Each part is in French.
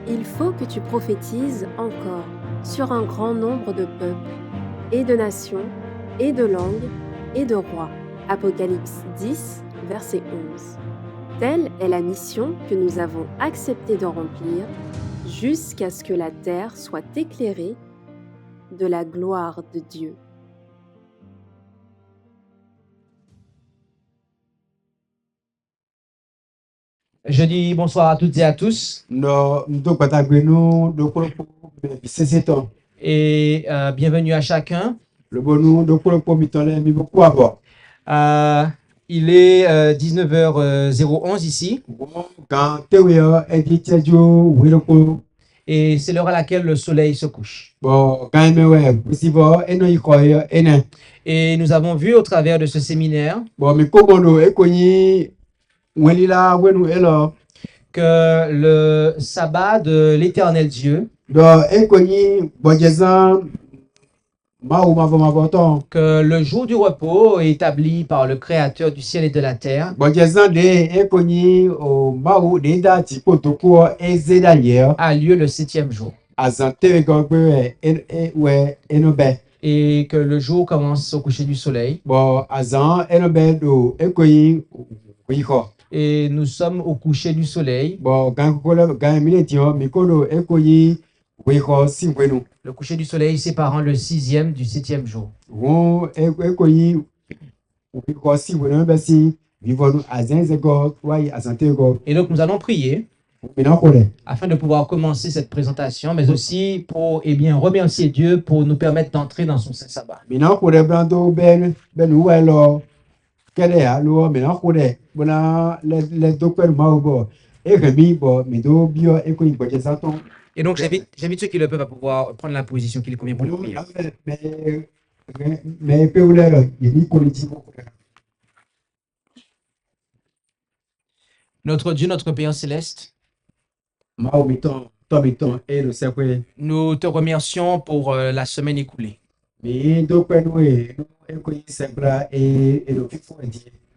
il faut que tu prophétises encore sur un grand nombre de peuples, et de nations, et de langues, et de rois. Apocalypse 10, verset 11. Telle est la mission que nous avons accepté de remplir jusqu'à ce que la terre soit éclairée de la gloire de Dieu. Je dis bonsoir à toutes et à tous et bienvenue à chacun. Il est 19h011 ici et c'est l'heure à laquelle le soleil se couche. Et nous avons vu au travers de ce séminaire que le sabbat de l'Éternel Dieu, que le jour du repos établi par le Créateur du ciel et de la terre, a lieu le 7e jour. Et que le jour commence au coucher du soleil. Et nous sommes au coucher du soleil. Le coucher du soleil séparant le 6e du 7e jour. Et donc nous allons prier afin de pouvoir commencer cette présentation, mais aussi pour remercier Dieu pour nous permettre d'entrer dans son saint sabbat. Et donc j'invite ceux qui le peuvent à pouvoir prendre la position qui les convient pour le prière. Notre Dieu, notre Père céleste, nous te remercions pour la semaine écoulée.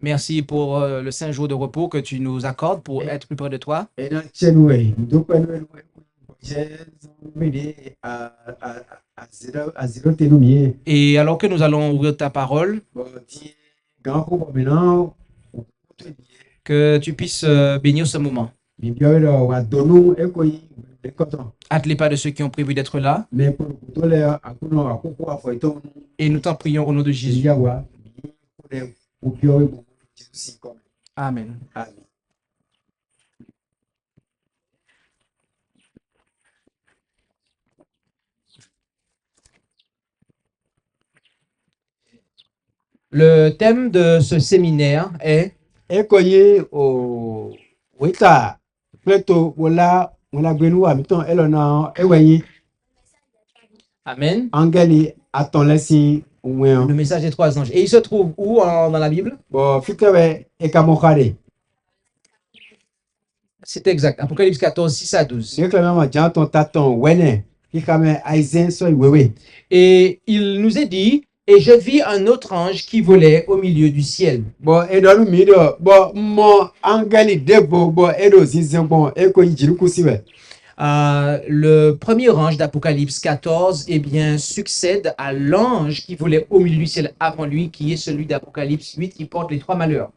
Merci pour le 5 jours de repos que tu nous accordes pour être plus près de toi. Et alors que nous allons ouvrir ta parole, que tu puisses bénir ce moment. Hâte les pas de ceux qui ont prévu d'être là. Et nous t'en prions au nom de Jésus. Amen. Amen. Le thème de ce séminaire est Amen. Le message des 3 anges. Et il se trouve où dans la Bible? C'est exact. Apocalypse 14, 6 à 12. Et il nous est dit, et je vis un autre ange qui volait au milieu du ciel. Le premier ange d'Apocalypse 14 succède à l'ange qui volait au milieu du ciel avant lui, qui est celui d'Apocalypse 8 qui porte les 3 malheurs.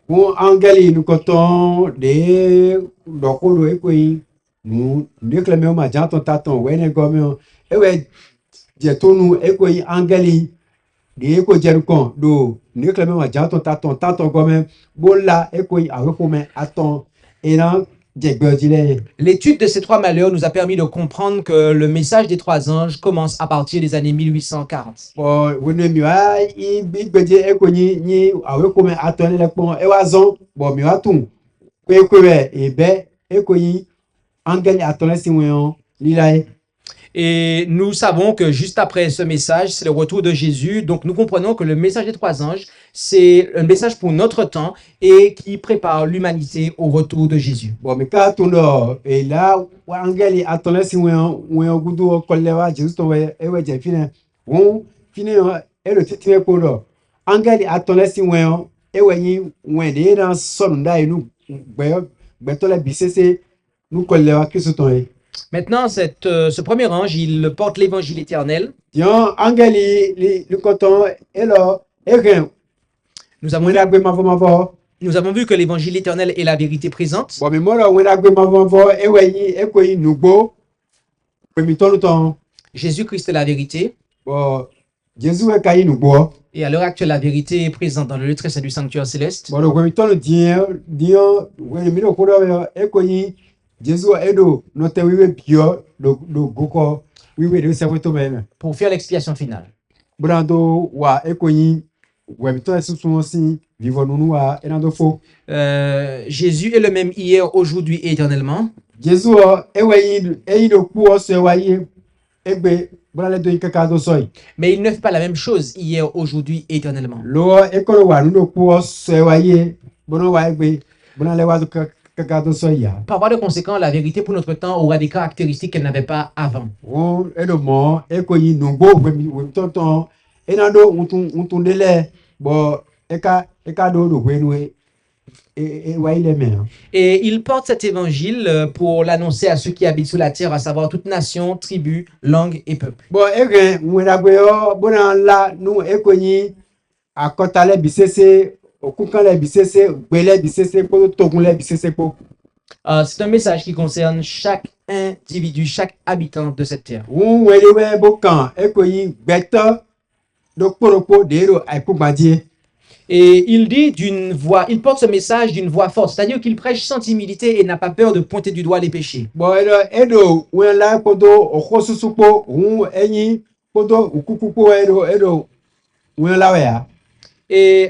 L'étude de ces 3 malheurs nous a permis de comprendre que le message des 3 anges commence à partir des années 1840. Et nous savons que juste après ce message, c'est le retour de Jésus. Donc nous comprenons que le message des 3 anges, c'est un message pour notre temps et qui prépare l'humanité au retour de Jésus. Maintenant, ce premier ange, il porte l'évangile éternel. Dion angeli li koton elo egen Nous avons, wena gbe mavo nous avons vu que l'évangile éternel est la vérité présente. bo mi moro wena gbe mavo eweyi ekoyi nugbo pe mi tolu ton Jésus-Christ est la vérité. bo Jésus e kayi nugbo Et à l'heure actuelle, la vérité est présente dans le lieu très saint du sanctuaire céleste. bo lo pe mi tolu dion we mi lo kodo ekoyi Jésus edo no te wiwe bio lo goko wiwe de se weto me Pour faire l'expiation finale. brando wa ekoyi we mi to esusun osin vivo nunu wa enando fo Jésus est le même hier, aujourd'hui et éternellement. Jésus eweyi eyi do ku o se wayi egbe brale do ikaka do soy Mais il ne fait pas la même chose hier, aujourd'hui et éternellement. lo ekolo wa nu do ku o se wayi bono wa egbe brale wa do kaka do soy ya Par voie de conséquent, la vérité pour notre temps aura des caractéristiques qu'elle n'avait pas avant. o edo mo ekoyi nugbo we mi tonton enando untun dele bo eka do gwenu wayi le me Et il porte cet évangile pour l'annoncer à ceux qui habitent sur la terre, à savoir toute nation, tribu, langue et peuple. bo egen wena gbe o bona la nu ekoyi akota le bisese okukan le bisese gbele bisese ko togun le bisese ko C'est un message qui concerne chaque individu, chaque habitant de cette terre. welewe bokan ekoyi gbeto do kporopo dero aipugbadie Et il dit d'une voix, il porte ce message d'une voix forte, c'est-à-dire qu'il prêche sans timidité et n'a pas peur de pointer du doigt les péchés. bo edo wela kodo okosusupo enyi kodo ukukupo edo wela ya Et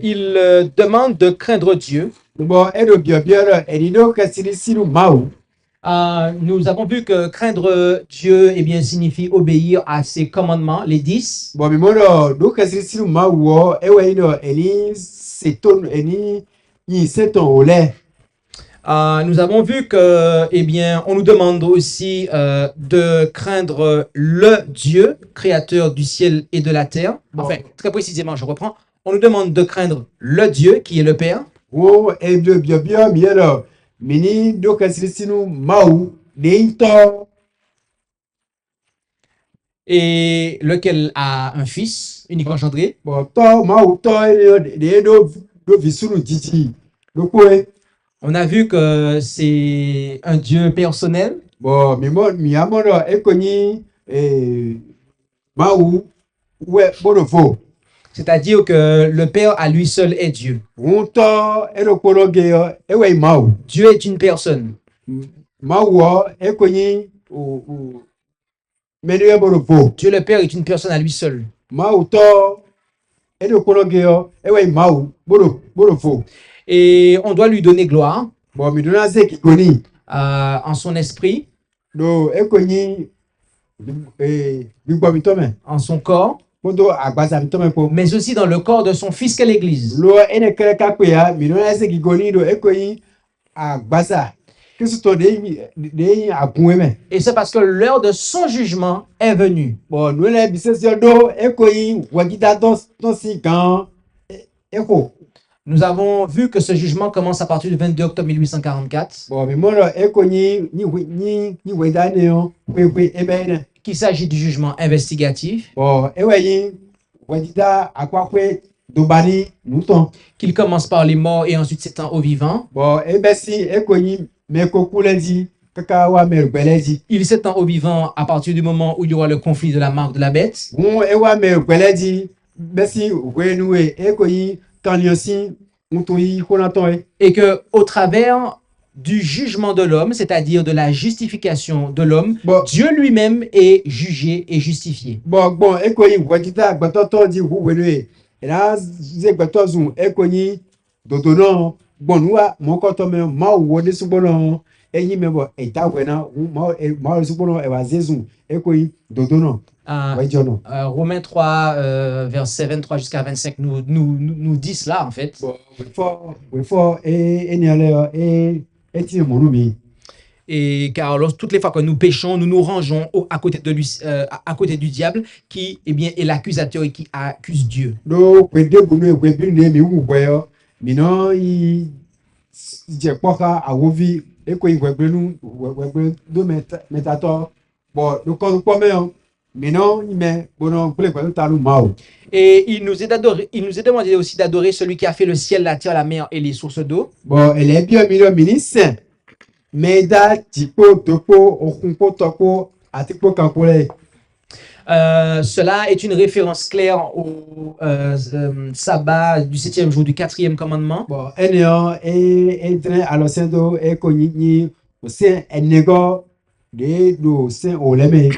il demande de craindre Dieu. bo edo biobioro edido kasiri siru mau Nous avons vu que craindre Dieu eh bien, signifie obéir à ses commandements, les 10. bo mi modo do kasiri siru mau wo ewe ino eni seton eni yi seton ole Nous avons vu que, eh bien, on nous demande aussi de craindre le Dieu, créateur du ciel et de la terre. Enfin, très précisément, je reprends. On nous demande de craindre le Dieu qui est le Père. wo edo biobio mielo mini do kasiri siru mau deinto Et lequel a un fils unique engendré. bo to mau to edo do visuru titi do koe On a vu que c'est un Dieu personnel. bo mi amodo ekonyi mau we bodo fo C'est-à-dire que le Père à lui seul est Dieu. unto edo koroge ewe mau Dieu est une personne. mau ekonyi menu bodo fo Dieu le Père est une personne à lui seul. mau to edo koroge ewe mau bodo fo Et on doit lui donner gloire bo mi dona se kikoni en son esprit, do ekonyi gbigbo mi to me en son corps, kodo agbasa mi to me ko mais aussi dans le corps de son fils qu'est l'Église. lo ene kere kakpe ya mi dona se kikoni do ekonyi agbasa kristo de agun me Et c'est parce que l'heure de son jugement est venue. bon nous le bisese do ekoyi wagita don si kan eko Nous avons vu que ce jugement commence à partir du 22 octobre 1844, bon mi mo ekonyi ni weda ne o pe ebe qu'il s'agit du jugement investigatif, bon eweyi wagita akwakwe do bani nuton qu'il commence par les morts et ensuite s'étend aux vivants. bon ebe si ekoyi me kokulezi kaka wa me gbeleji Il s'étend aux vivants à partir du moment où il y aura le conflit de la marque de la bête. ewa me gbeleji besi wenuwe ekoyi kanyosi mutoyi konaton Et que au travers du jugement de l'homme, c'est-à-dire de la justification de l'homme, bon Dieu lui-même est jugé et justifié. bon ekoyi wagita gbatoto di wenuwe era ze gbatozu ekoyi dodono bonua mokoto me ma wo de subono eyin me bo etawena ma subono e wa zezu ekoyi dodono wajono Romains 3, versets 23 jusqu'à 25 nous dit cela en fait. bon we for eniale eti monumi Et car toutes les fois que nous péchons, nous nous rangeons à côté de lui, à côté du diable qui eh bien, est l'accusateur et qui accuse Dieu. do kwede bunu ekwebiri na emi wu gweyo mino je poka awovi ekoyi gwegbenu gwegbe do metato bo do ko ko me mino ime bono ple ko talu mao. Et il nous est demandé aussi d'adorer celui qui a fait le ciel, la terre, la mer et les sources d'eau. Bon ele bio mino ministre meda tipo topo okunko topo atipo kankole. Cela est une référence claire au sabbat du 7e jour du 4e commandement. Bon eneo e train alosendo e konyi o se enego de do se oleme.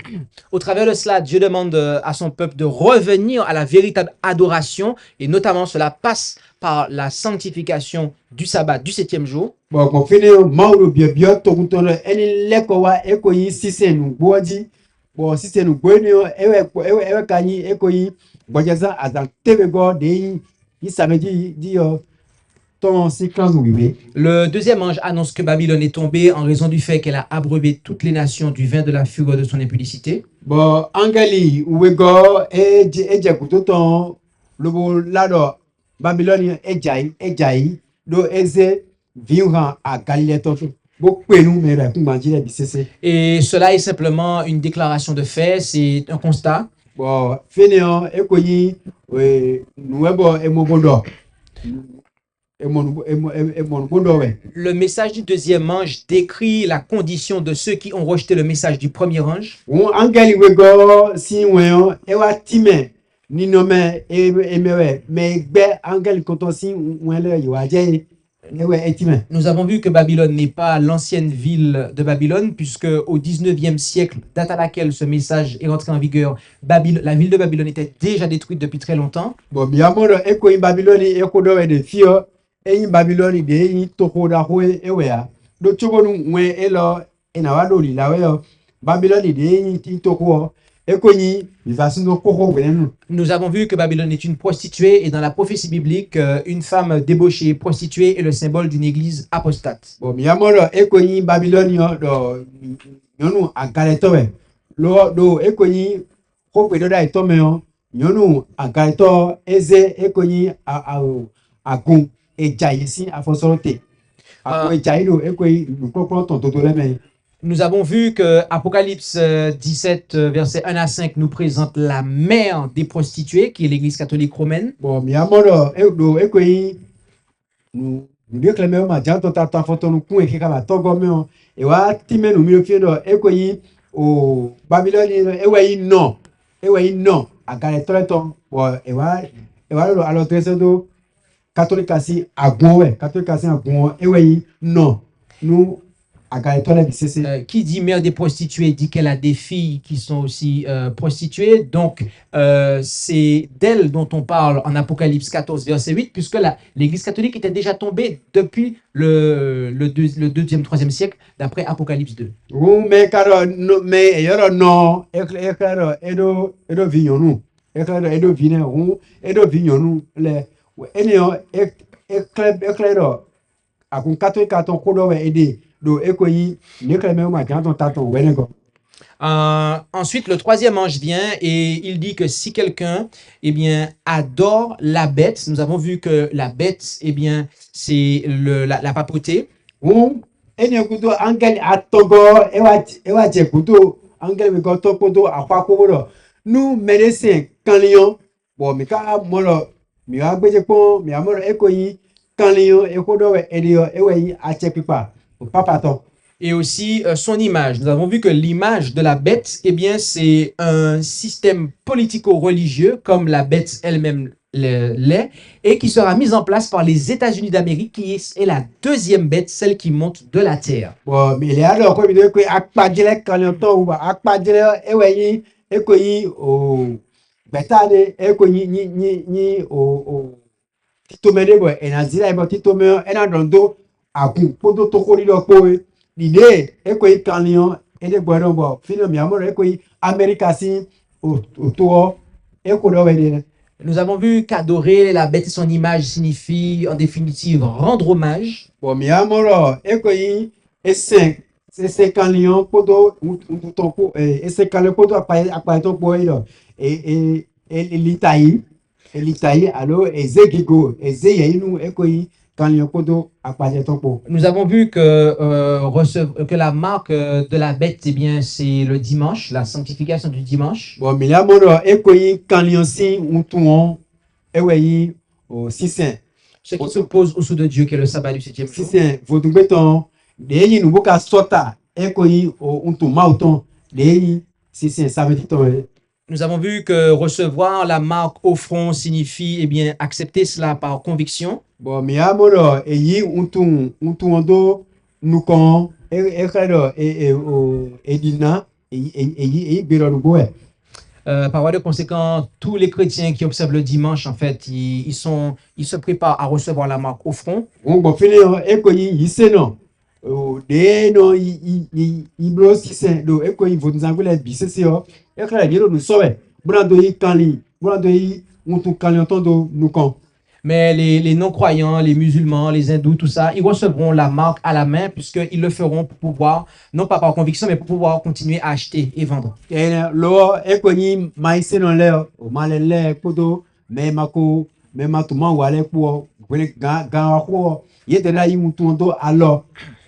Au travers de cela, Dieu demande à son peuple de revenir à la véritable adoration et notamment cela passe par la sanctification du sabbat du 7e jour. Bon ko fini mauro bio to kuntoro eni lekowa e konyi sisenu boji. Bon sisenu gwenio ewe kanyi e konyi bojaza azan tebego de yi samedi dio. Le deuxième ange annonce que Babylone est tombée en raison du fait qu'elle a abreuvé toutes les nations du vin de la fureur de son impudicité. Bon, angeli uwego eje kutoton lobo lado Babylone ejai do eze viuran a Galilée toto. Et cela est simplement une déclaration de fait, c'est un constat. Bon, fainéant ekoyi nuebo emogodo. Le message du deuxième ange décrit la condition de ceux qui ont rejeté le message du premier ange. Nous avons vu que Babylone n'est pas l'ancienne ville de Babylone, puisque au 19e siècle, date à laquelle ce message est rentré en vigueur, la ville de Babylone était déjà détruite depuis très longtemps. Babylone de toko da hoe ewea do chobonu nwe elo enawado laweo Babylone de toko ekonyi vivasundo koko wenenu. Nous avons vu que Babylone est une prostituée et dans la prophétie biblique, une femme débauchée, prostituée est le symbole d'une église apostate. Bon miamoro ekonyi Babylone do yonu agaletowe lo do ekonyi ko do da itomeo yonu agaleto eze ekonyi agun. Nous avons vu que Apocalypse 17, versets 1 à 5 nous présente la mère des prostituées, qui est l'église catholique romaine. Qui dit mère des prostituées dit qu'elle a des filles qui sont aussi prostituées. Donc, c'est d'elle dont on parle en Apocalypse 14, verset 8, puisque l'église catholique était déjà tombée depuis le 2e, 3e siècle, d'après Apocalypse 2. Ensuite, le troisième ange vient et il dit que si quelqu'un adore la bête, nous avons vu que la bête, c'est la papauté. Nous médecins quand lion bon mika molo mi agbeje pon mi amoro ekoyi quand lion ekodo edio eweyi achepipa papa to. Et aussi son image. Nous avons vu que l'image de la bête, c'est un système politico-religieux comme la bête elle-même l'est et qui sera mise en place par les États-Unis d'Amérique qui est la deuxième bête, celle qui monte de la terre. Bon, mais il y a alors quoi vidéo que akpadjele quand lion to ou akpadjele eweyi ekoyi o betade ekoyi ni o titomede bo enazira ebo titome enadondo akun podo tokori lo po l'idée ekoyi kanlion ede gboro bo filo mi amoro ekoyi America si oto ekodo wede. Nous avons vu qu'adorer la bête et son image signifie en définitive rendre hommage. Bon mi amoro ekoyi c'est quand lion podo toko c'est quand le podo appa to po et litayi alors ezegigo ezeyinu ekoyi kanlion kodo akpaje topo. Nous avons vu que, que la marque de la bête, eh bien, c'est le dimanche, la sanctification du dimanche. Bon, milia modo ekoyi kanlion si untuon eweyi o sisen. Ce qui s'oppose au sceau de Dieu, qui est le sabbat du 7e jour. Sisen vodungbeton deyi nuboka sota ekoyi o untu mauton deyi sisen savetiton. Nous avons vu que recevoir la marque au front signifie, eh bien, accepter cela par conviction. Bon, milia modo eyi untu ondo nukon ekredo o edina eyi bero nugoe. Par voie de conséquent, tous les chrétiens qui observent le dimanche, en fait, ils se préparent à recevoir la marque au front. Bon, fini ekoyi yiseno de no ibro sisen do ekoyi vodunzangule bisesio ekra diro nu sowe brando yi kanli brando yi untu kanli tondo nukon. Mais les non-croyants, les musulmans, les hindous, tout ça, ils recevront la marque à la main puisqu'ils le feront pour pouvoir, non pas par conviction, mais pour pouvoir continuer à acheter et vendre. Lo ekoyi maiseno le o malele kodo me mako me matuma wale ko gwele ga ko yedela yi untu ondo alo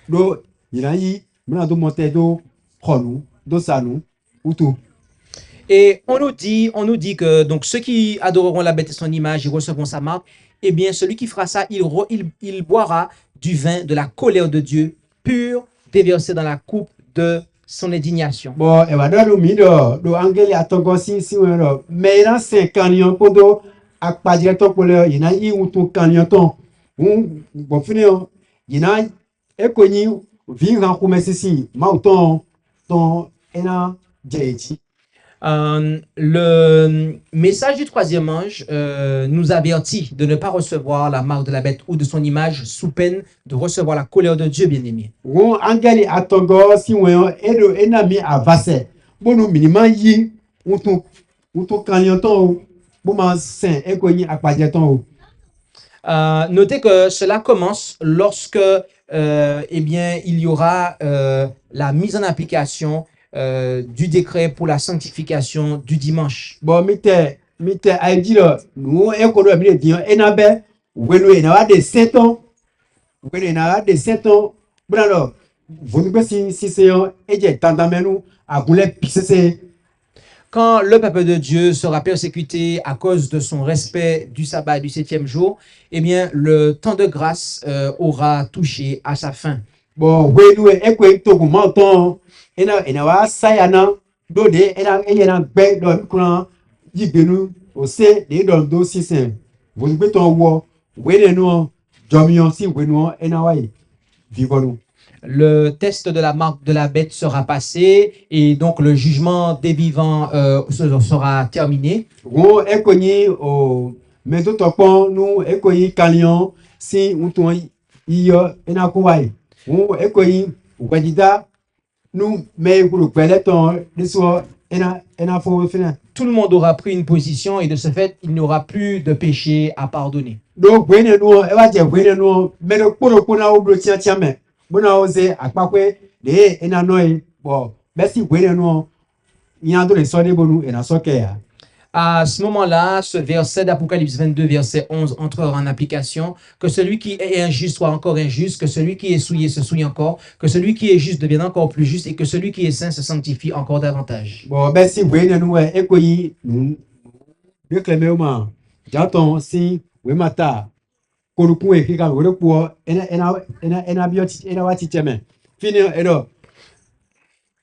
do yirayi brando monte do khonu do sanu utu. Et on nous dit que donc ceux qui adoreront la bête et son image, ils recevront sa marque. Eh bien, celui qui fera ça, il boira du vin de la colère de Dieu, pur, déversé dans la coupe de son indignation. Bon, et voilà, do angeli atongo si wero. Mais il a 5 canyons kodo akpadire to pole ina yi utu canyon ton. Bon fini ina ekoni vi ran ko mesisi mauton ton ena jeji. Le message du troisième ange nous avertit de ne pas recevoir la marque de la bête ou de son image sous peine de recevoir la colère de Dieu, bien-aimé. Bon, angeli atongo si wero edo enami avase. Bonu minima yi utu canyon ton bon man saint ekoni akpadire ton. Notez que cela commence lorsque eh bien, il y aura la mise en application du décret pour la sanctification du dimanche. Bon, mite aidilo nous ekodo mi dion enabe wenu enawa de 7 ans wenu enawa de 7 ans bralo vous nous si seyon eje tandamenu agule pisese. Quand le peuple de Dieu sera persécuté à cause de son respect du sabbat du 7e jour, eh bien, le temps de grâce aura touché à sa fin. Bon, wenu ekwe togu mauton enawa sayana do de ena gbe do kuran yibenu ose de do sisen vous nous ton wo wenu jomion si wenu enawa vivonu. Le test de la marque de la bête sera passé et donc le jugement des vivants sera terminé. Wo ekoni o meto topon nu ekoni kalion si uton iyo enakowai. Wo ekoni wadida nu me gulu peleton deso ena fo fina. Tout le monde aura pris une position et de ce fait, il n'y aura plus de péché à pardonner. Donc wene nu e wa je wene nu me do poro na obro tia me. Bona oze akpakwe de ena noi bo besi wene nu nyando le sode bonu ena soke ya. À ce moment-là, ce verset d'Apocalypse 22, verset 11, entrera en application. Que celui qui est injuste soit encore injuste, que celui qui est souillé se souille encore, que celui qui est juste devienne encore plus juste et que celui qui est saint se sanctifie encore davantage. Bon, ben si vous voyez nous ekoyi reclamer j'entends si we mata koruku e kika we ko ena bioti ena wati teme fini edo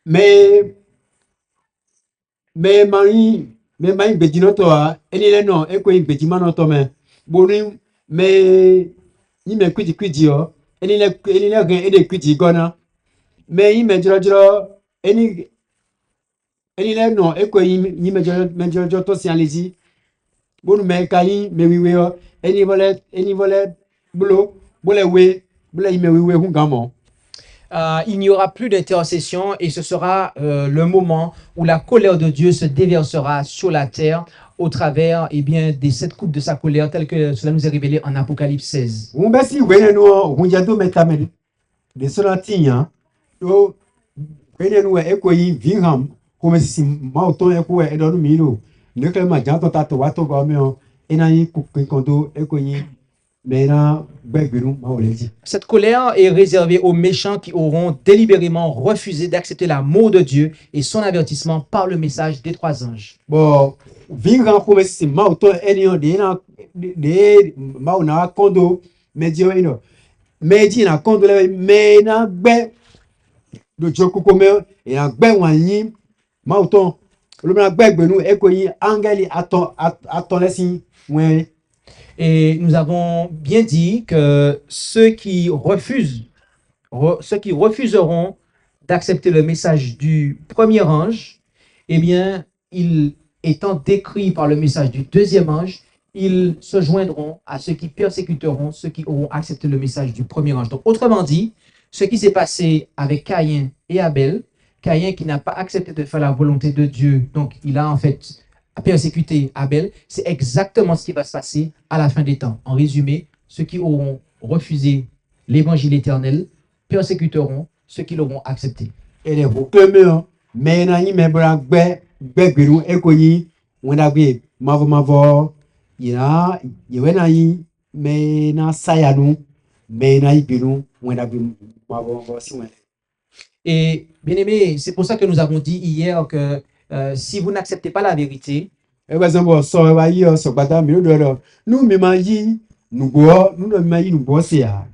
mais mari bedino to eni le no ekoyi bedima no to me boni mais ni me kwidi o eni le gan ede kwidi gona mais yi me joro eni le no ekoyi ni me joro to si alezi bonu me kayi me wiwe o eni vole bulo bole we bole yi me wiwe hu gamo. Il n'y aura plus d'intercession et ce sera le moment où la colère de Dieu se déversera sur la terre au travers bien, des 7 coupes de sa colère tel que cela nous est révélé en Apocalypse 16. maintenant gbẹgbẹnu ma wòle dzi. Cette colère est réservée aux méchants qui auront délibérément refusé d'accepter l'amour de Dieu et son avertissement par le message des 3 anges. Bon vingan ƒome sisi mawu tɔ eniyan de mawu na kɔndo mɛdiɔ yin nɔ mɛdzi na kɔndo lɛ mɛ na gbɛ dodzo koko mɛ yina gbɛ wanyi mawu tɔ olomina gbɛ gbɛnu eko yin angɛli atɔ lɛ si wɛn. Et nous avons bien dit que ceux qui refuseront d'accepter le message du premier ange, eh bien, étant décrits par le message du deuxième ange, ils se joindront à ceux qui persécuteront ceux qui auront accepté le message du premier ange. Donc, autrement dit, ce qui s'est passé avec Caïn et Abel, Caïn qui n'a pas accepté de faire la volonté de Dieu, donc il a en fait persécuté Abel, c'est exactement ce qui va se passer à la fin des temps. En résumé, ceux qui auront refusé l'évangile éternel persécuteront ceux qui l'auront accepté. Ele hokeme mɛ na yin mɛ bra gbɛgbɛnu eko yin wɛn na gbe mavɔ yina yewɛ na yin mɛ na sayanu mɛ na yin benu wɛn na gbe mavɔ si wɛn. Et bien aimé, c'est pour ça que nous avons dit hier que si vous n'acceptez pas la vérité, Par exemple, sɔ wa yi sɔ gbata mi do dɔ nu mi ma yi nugbɔ nu dɔ mi ma yi nugbɔ se ya.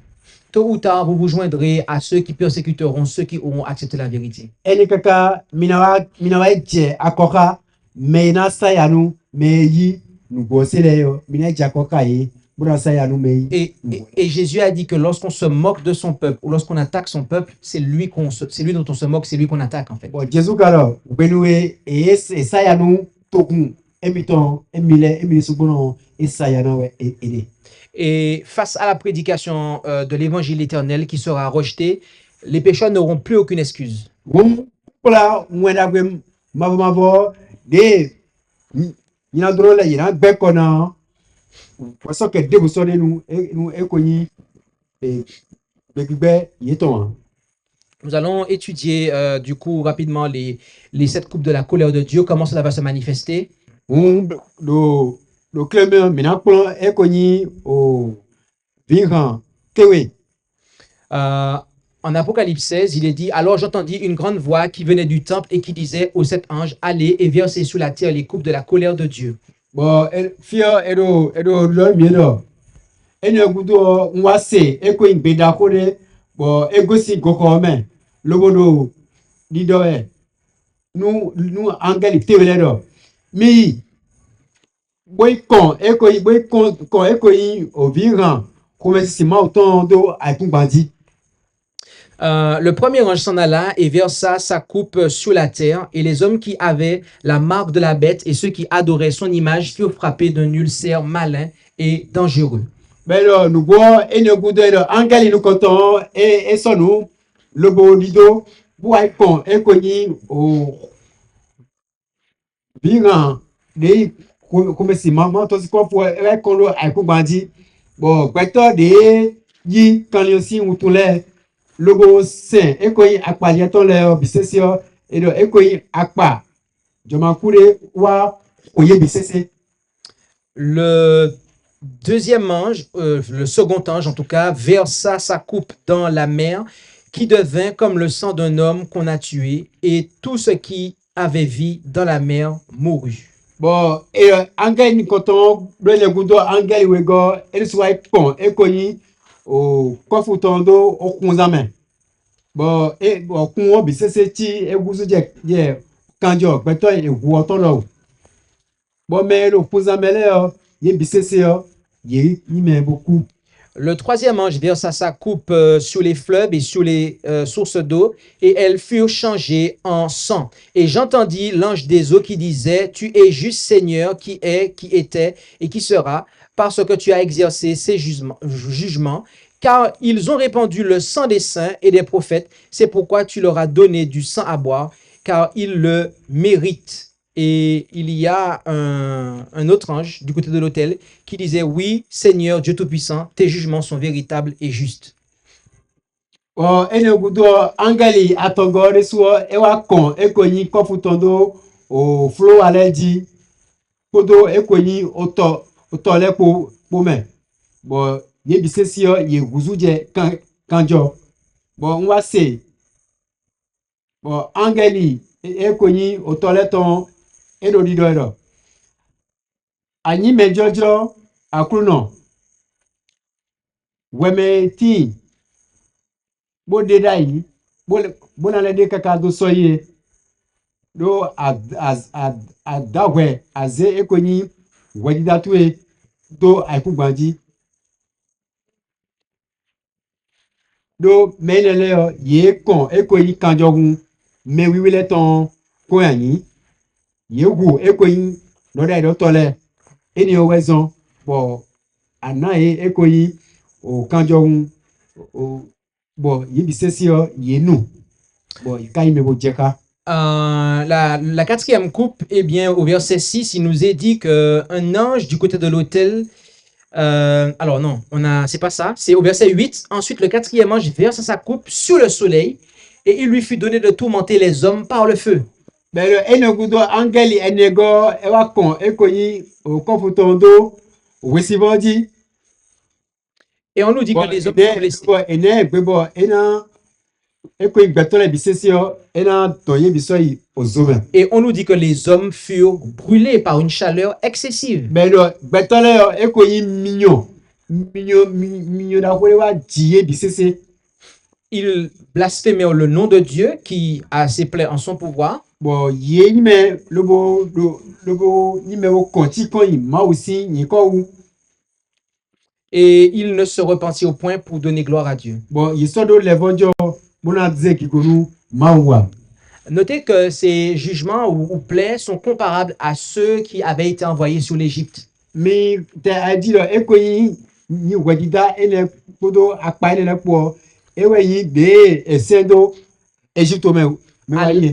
tôt ou tard, vous vous joindrez à ceux qui persécuteront ceux qui auront accepté la vérité. Ɛni kaka mina wa jɛ akɔka mɛ na sayanu mɛ yi nugbɔ se lɛ yɔ mina jɛ akɔka ye buna sayanu mɛ yi. Et Jésus a dit que lorsqu'on se moque de son peuple ou lorsqu'on attaque son peuple, c'est lui dont on se moque, c'est lui qu'on attaque en fait. Bon, Jésus kalo gbɛnuwe sayanu tokun emitɔn emilɛ emilisugbɔnɔ sayanu wɛ ede. Et face à la prédication de l'évangile éternel qui sera rejetée, les pécheurs n'auront plus aucune excuse. Kula ŋwɛnagbe mavɔ de yina dɔrɔn lɛ yina gbɛ kɔnɔ wɔsɔ kɛ debusɔ de nu ekonyi gbɛgbɛ yetɔn. Nous allons étudier du coup rapidement les 7 coupes de la colère de Dieu, comment cela va se manifester. Do kleme mina kplɔ ekonyi o vinhan tewe. En Apocalypse 16, il est dit, alors j'entendis une grande voix qui venait du temple et qui disait aux 7 anges, allez et versez sur la terre les coupes de la colère de Dieu. Bon, fia edo lɔ mi lɔ enu egudo nwa se ekoyi gbeda ko de bon egosi gɔkɔ mɛ lobodo didɔ yɛ nu angɛli tewe lɛ dɔ mi. Boy kon ekoyi oviran komesi ma autant do aikun bandi. Le premier ange s'en alla et versa sa coupe sur la terre, et les hommes qui avaient la marque de la bête et ceux qui adoraient son image furent frappés d'un ulcère malin et dangereux. Mais là, nous voyons angeli nous content et sonu lobo lido boikon ekoni o viran de komesi ma to si ko fo e kon lo aikun bandi bon gbẹtọ de yi kanlio si utule logo sen ekoyi apalẹ tán lẹ bisese edo ekoyi apa jomakure wa oye bisese. Le deuxième ange, le second ange en tout cas, versa sa coupe dans la mer qui devint comme le sang d'un homme qu'on a tué, et tout ce qui avait vie dans la mer mourut. Bon, angel ni koton le gudo angel wego eliswa pon ekoyi o kofutondo okunzame. Bon, okun bisese ti eguzu je kanjo gbeto ewu oton lo. Bon, mais le kunzamele ye bisese ye ime beaucoup. Le troisième ange versa sa coupe sur les fleuves et sur les sources d'eau, et elles furent changées en sang. Et j'entendis l'ange des eaux qui disait, tu es juste Seigneur, qui est, qui était et qui sera, parce que tu as exercé ces jugements, car ils ont répandu le sang des saints et des prophètes. C'est pourquoi tu leur as donné du sang à boire, car ils le méritent. Et il y a un autre ange du côté de l'autel qui disait, oui, Seigneur Dieu Tout-Puissant, tes jugements sont véritables et justes. Ene gudo angeli atongo resuo ewa kon ekonyi kofutondo o flow allergy kodo ekonyi oto lepo pome. Bon ye bisesio ye guzuje kanjo bon on va se bon angeli ekonyi otoleton edodido anyi mejojo akruno weme ti bo dedai bo na le de kaka do soye do adahwe aze ekonyi wedidatue do aikugbanji do menele ye kon ekonyi kanjogun me wiwile ton ko yanyi ye gu ekonyi no dai do tole eni owezon bo anaye ekonyi o kanjogun o bo ye bisesio ye nu bo kai me bo jeka. La quatrième coupe, eh bien, au verset 6, il nous est dit qu'un ange du côté de l'autel, alors non, c'est pas ça, c'est au verset 8. Ensuite, le quatrième ange verse sa coupe sur le soleil et il lui fut donné de tourmenter les hommes par le feu. Belo enogudo angeli enego ewa kon ekonyi o konfutondo wesiboji. Et on nous dit que les hommes sont blessés. Ene gbebo ena ekonyi gbetole bisesio ena toye bisoi ozome. Et on nous dit que les hommes furent brûlés par une chaleur excessive. Belo gbetole ekonyi minyo da wa diye bisese. Ils blasphémèrent le nom de Dieu qui a ses plaies en son pouvoir. Bon ye nime lobo nime wo konti koyi ma aussi ni ko wu. Et ils ne se repentirent au point pour donner gloire à Dieu. Bon yisodo levojo bona dzeki konu mawa. Notez que ces jugements ou plaies sont comparables à ceux qui avaient été envoyés sur l'Égypte. Mais te adiro ekoyi ni wadida ele podo akpa ele po ewe yi be esendo Égypte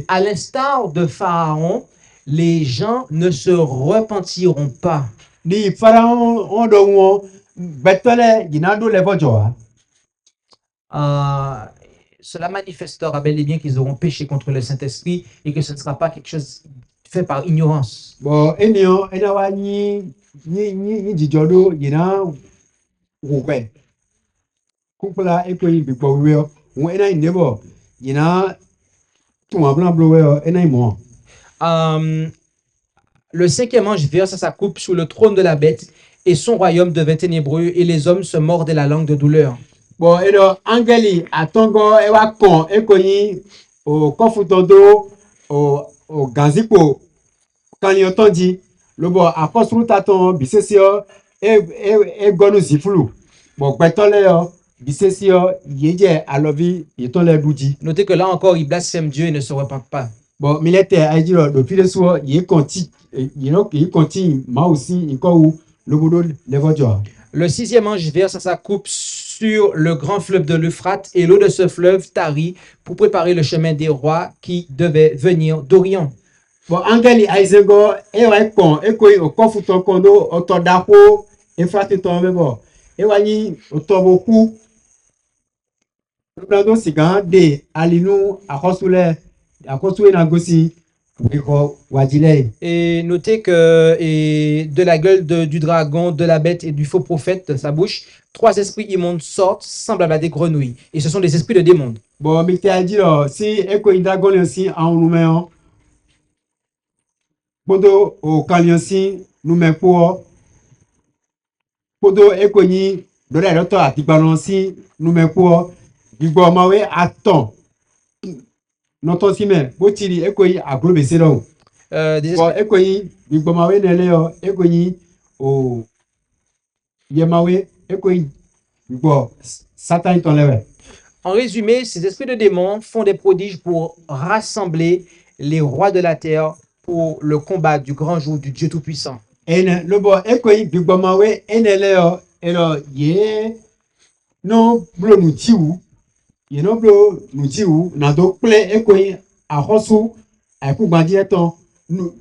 À l'instar de Pharaon, les gens ne se repentiront pas. Ni Pharaon ondo won betole ginado levojo. Cela manifestera bel et bien qu'ils auront péché contre le Saint-Esprit et que ce ne sera pas quelque chose fait par ignorance. Bon, enio enawa ni jijodo gina wukwe. Kupla ekoyi bigbo wiwe won ena inebo gina tuma blanc blowe ena imo. Le cinquième ange versa sa coupe sur le trône de la bête et son royaume devint ténébreux et les hommes se mordaient la langue de douleur. Bon, edo angeli atongo ewa kon ekonyi o konfutondo o ganzipo kanyo tonji lobo apostru taton bisesio e gonu zifulu bon gbetole yo bisesio yeje alovi yetole duji. Notez que là encore ils blasphèment Dieu et ne se repentent pas. Bon milete ajiro do fileso ye konti ye konti ma aussi iko lobodo levojo. Le sixième ange versa sa coupe sur le grand fleuve de l'Euphrate et l'eau de ce fleuve tarit pour préparer le chemin des rois qui devaient venir d'Orient. Bon, angeli aizengo ewa kon ekoyi okofuto kondo otodako Euphrate tomebo ewani otoboku plando sigan de alinu akosule na gosi wiko wajile. Et notez que de la gueule du dragon, de la bête et du faux prophète de sa bouche, 3 esprits immondes sortent semblables à des grenouilles. Et ce sont des esprits de démons. Bon, mite ajiro si ekoyi dragon aussi en numeo podo o kalionsi numepo podo ekonyi dole roto atibalonsi numepo gbigbo mawe aton noto sime botiri ekoyi agrobese lo. Bon ekoyi gbigbo mawe nele yo ekonyi o yemawe ekoyi gbigbo satan ton lewe. En résumé, ces esprits de démons font des prodiges pour rassembler les rois de la terre pour le combat du grand jour du Dieu Tout-Puissant. Ene lobo ekoyi gbigbo mawe enele yo elo ye no blo nutiwu ye no blo nutiwu na do ple ekoyi ahosu aikugbanji eton no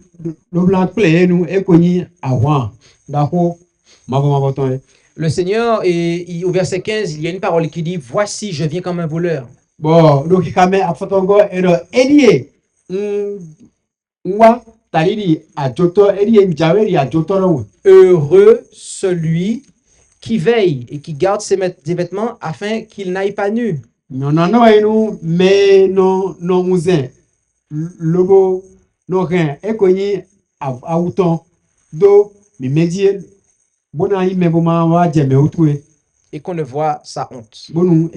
blanc ple enu ekoyi awan dako mavo ton. Le Seigneur, au verset 15, il y a une parole qui dit « Voici, je viens comme un voleur. » Bon, donc kame afotongo eno edie nwa taliri ajoto edie njaweri ajoto lo. Heureux celui qui veille et qui garde ses vêtements afin qu'il n'aille pas nu. Nyɔnua no enu me no ŋuzɛ lobo no hɛn ekonyi awutɔn do mimedie bona yi me boma wa jɛmɛ wotue Et qu'on ne voit sa honte. bonu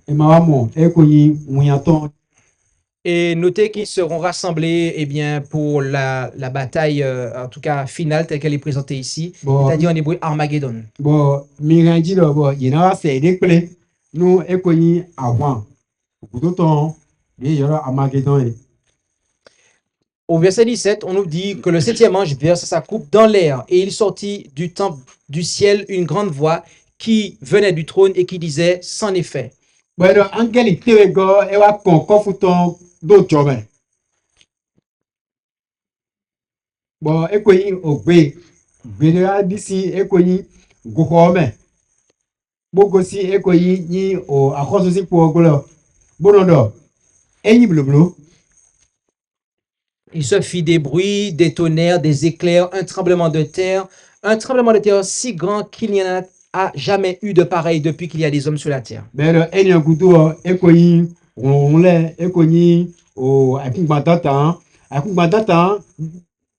ema wa mɔ ekonyi ŋunyatɔn. Et notez qu'ils seront rassemblés eh bien, pour la bataille, en tout cas finale, telle qu'elle est présentée ici, Bon. c'est-à-dire en hébreu Armageddon. Bon miran dzi lɔ bɔ yina wa sɛ ɖe kple nu ekonyi aʋan gudotɔn de yɔrɔ Armageddon ye. Au verset 17, on nous dit que le septième ange verse sa coupe dans l'air et il sortit du temple du ciel une grande voix qui venait du trône et qui disait, c'en est fait. Bɔn angɛli tewe gɔ ewa kɔn kɔfutɔn do tsɔmɛ. Bon ekonyi ogbe gbedera disi ekonyi goxɔmɛ gbogosi ekonyi nyi o akɔsosi kpɔ gblɔ bonɔdɔ enyi bloblo. Il se fit des bruits, des tonnerres, des éclairs, un tremblement de terre si grand qu'il n'y en a jamais eu de pareil depuis qu'il y a des hommes sur la terre. Bɛrɛ eniyan kutu ekonyi ŋlɛ ekonyi o akugbadatan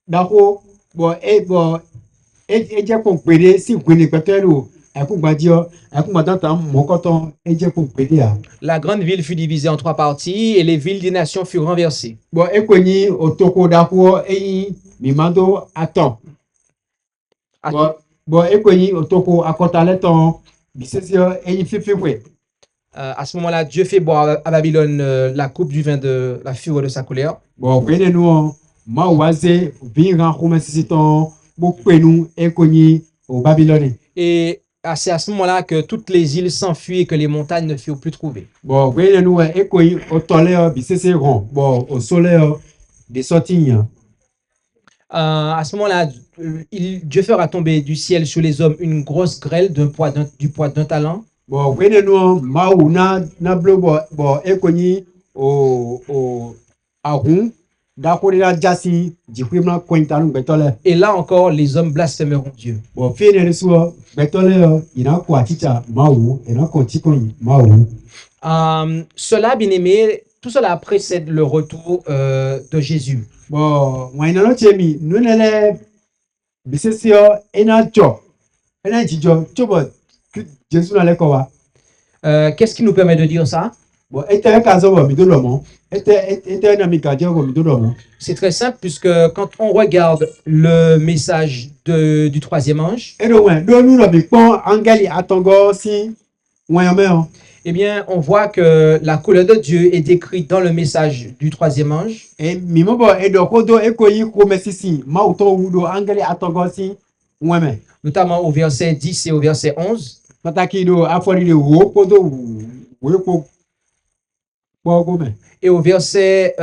dako bɔn edze kpɔn gbede si gbede kpɛtɛ lo akugbadatan mɔkɔtɔn edze kpɔn gbede a. La grande ville fut divisée en 3 parties et les villes des nations furent renversées. Bon ekonyi otoko dako eyi mimado atɔn. Bon ekonyi otoko akɔtalɛtɔn bisesio eyi fififue. À ce moment-là, Dieu fait boire à Babylone la coupe du vin de la fureur de sa colère. Bon gbede nu ma waze vinran xɔmɛ sisitɔn bo kpenu ekonyi o Babylone. Et c'est à ce moment-là que toutes les îles s'enfuient et que les montagnes ne furent plus trouvées. Bon gbede nu ekonyi otɔlɛ bisese rɔn bon o solɛ de sorti. À ce moment-là, Dieu fera tomber du ciel sur les hommes une grosse grêle du poids d'un talent. Bon gbede nu mawu na blo bon ekonyi o ahun dako de la jasi dziƒema kɔnyitanu gbɛtɔlɛ. Et là encore, les hommes blasphémeront Dieu. Bon fie ne so gbɛtɔlɛ yina ko atitsa mawu ena kɔnti kɔnyi mawu. Cela, bien aimé, tout cela précède le retour de Jésus. Bon ŋɔnyina no tse mi nune lɛ bisesio ena dzɔ ena dzidzɔ tso bɔ Jesu na lɛ kɔ wa. Qu'est-ce qui nous permet de dire ça? Bon ete ka zɔ bɔ mi do lɔmɔ ete na mi ka jɛ bɔ mi do lɔmɔ. C'est très simple puisque quand on regarde le message du troisième ange, Eɖo ŋɛ ɖo nu lɔ mi kpɔn angɛli atɔngɔ si ŋɔnyɔmɛ o. eh bien, on voit que la colère de Dieu est décrite dans le message du troisième ange. E mi mo bɔ eɖɔ ko do ekoyi xɔmɛ sisi mawu tɔ wu do angɛli atɔngɔ si ŋɔmɛ. Notamment au verset 10 et au verset 11. Pataki do afɔli de wo ko do wo ko kpɔ gome. Et au verset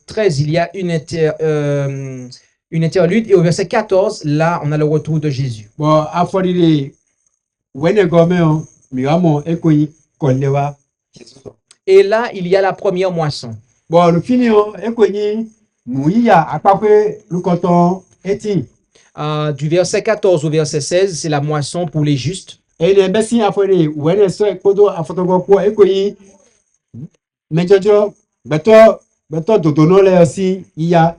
13, il y a une interlude. Et au verset 14, là, on a le retour de Jésus. Bon afɔli de wɛnɛ gɔmɛ o mi wa mɔ ekoyi kɔlɛ wa. Et là, il y a la première moisson. Bon lufini o ekoyi nuyiya akpakpe lukɔtɔn eti. Du verset 14 au verset 16, c'est la moisson pour les justes. Ene bɛ si afɔli wɛnɛ sɔ kodo afɔtɔgɔ kpɔ ekoyi mɛdzɔdzɔ gbɛtɔ dodono lɛ si yiya.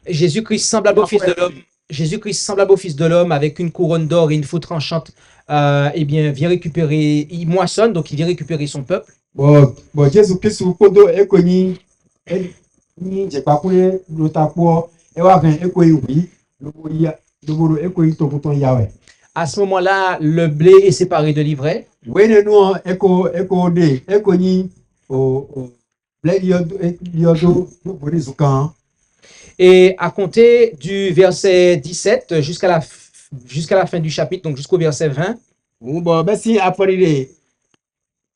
Jésus-Christ semblable au Fils de l'homme. Jésus-Christ semblable au Fils de l'homme avec une couronne d'or et une faux tranchante, eh bien, vient récupérer, il moissonne, donc il vient récupérer son peuple. Bon Jésus Christ kodo ekonyi ni dzekpakple lotakpɔ ewa hɛn ekoyi wi lobo ekoyi tɔkutɔn yawɛ. À ce moment-là, le blé est séparé de l'ivraie. Wene nu eko de ekonyi o blɛ yɔdo bori zukan. Et à compter du verset 17 jusqu'à la fin du chapitre, donc jusqu'au verset 20, Bon bɛ si afɔli de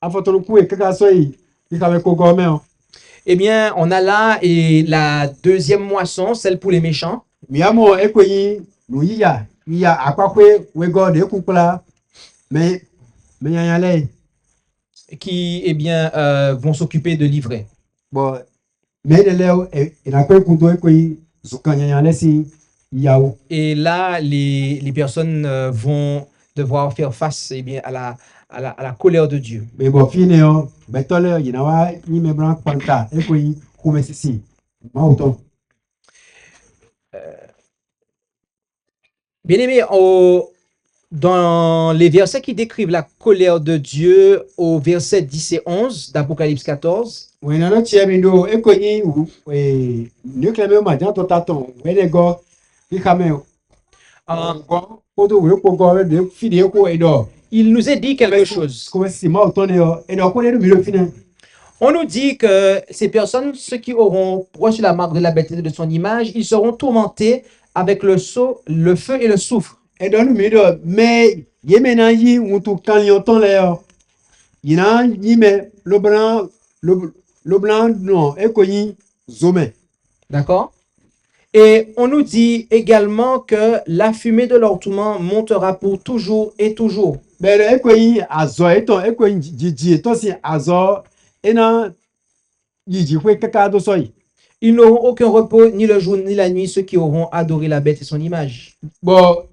afɔtɔluku ye kaka sɔyi ika bɛ ko gɔmɛ o. eh bien, on a là la deuxième moisson, celle pour les méchants. Miamɔ ekoyi nu yiya akpakpe wegɔ de ekukpla mɛ nyanya lɛ. Qui, eh bien, vont s'occuper de l'ivraie. Bon mɛ de lɛ enakpe kudo ekoyi zukan nyanya lɛ si yawo. Et là, les personnes vont devoir faire face eh bien, à la colère de Dieu. Mais bon, fini, ben, toi, là, il y en a, il me prend panta, et puis, comme ceci. Ma autant. Bien aimé, dans les versets qui décrivent la colère de Dieu, au verset 10 et 11 d'Apocalypse 14, Oui, non, non, tu es venu, et puis, oui, nous clamons maintenant, ton taton, oui, les gars, il camé, euh, pour le pour de finir, quoi, et d'or. il nous est dit quelque chose. Comme si, ma autant, et d'or, quoi, le milieu final. On nous dit que ces personnes, ceux qui auront reçu la marque de la bêtise de son image, ils seront tourmentés avec le feu et le soufre. Et dans le milieu, mais, il y a maintenant, il y a tout quand il y a temps, là, il y a, il met le blanc, le blanc, non, et puis, zoomé. D'accord? Et on nous dit également que la fumée de leur tourment montera pour toujours et toujours. Mais le ekwenyi azɔ etɔ ekwenyi dzidzi etɔ si azɔ ena yidzi ƒe kaka do sɔ yi. Ils n'auront aucun repos ni le jour ni la nuit, ceux qui auront adoré la bête et son image. Bɔn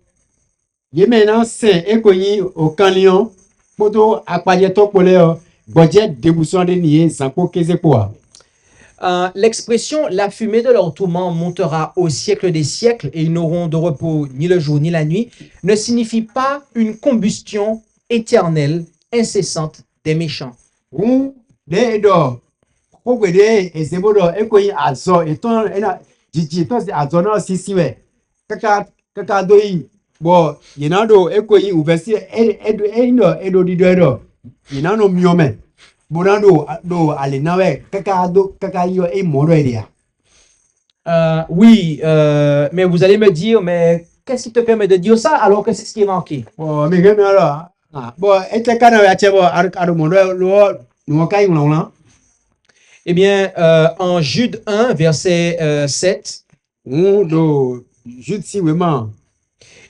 yeme na sɛn ekwenyi okanliɔ kpoto akpadzɛtɔ kpɔlɛ yɔ gbɔdze debusɔn de ni ye zanko keze kpoa. L'expression la fumée de leur tourment montera au siècle des siècles et ils n'auront de repos ni le jour ni la nuit ne signifie pas une combustion éternelle, incessante des méchants. Ŋu de dɔ kpɔgbe de ezebo dɔ ekwenyi azɔ etɔ ena dzidzi etɔ si azɔ na sisi wɛ kaka do yi bɔn yina do ekwenyi uvɛsi eyinɔ edo di dɔ dɔ yina no miɔmɛ. Bonando do alinawe kaka yo e moro eria. Oui, mais vous allez me dire, mais qu'est-ce qui te permet de dire ça alors que c'est ce qui est marqué? Bon, mais game alors. Ah, bon, et te kana ya chebo ar mondo lo no kai ngona. Eh bien, en Jude 1, verset 7, Do Jude si vraiment.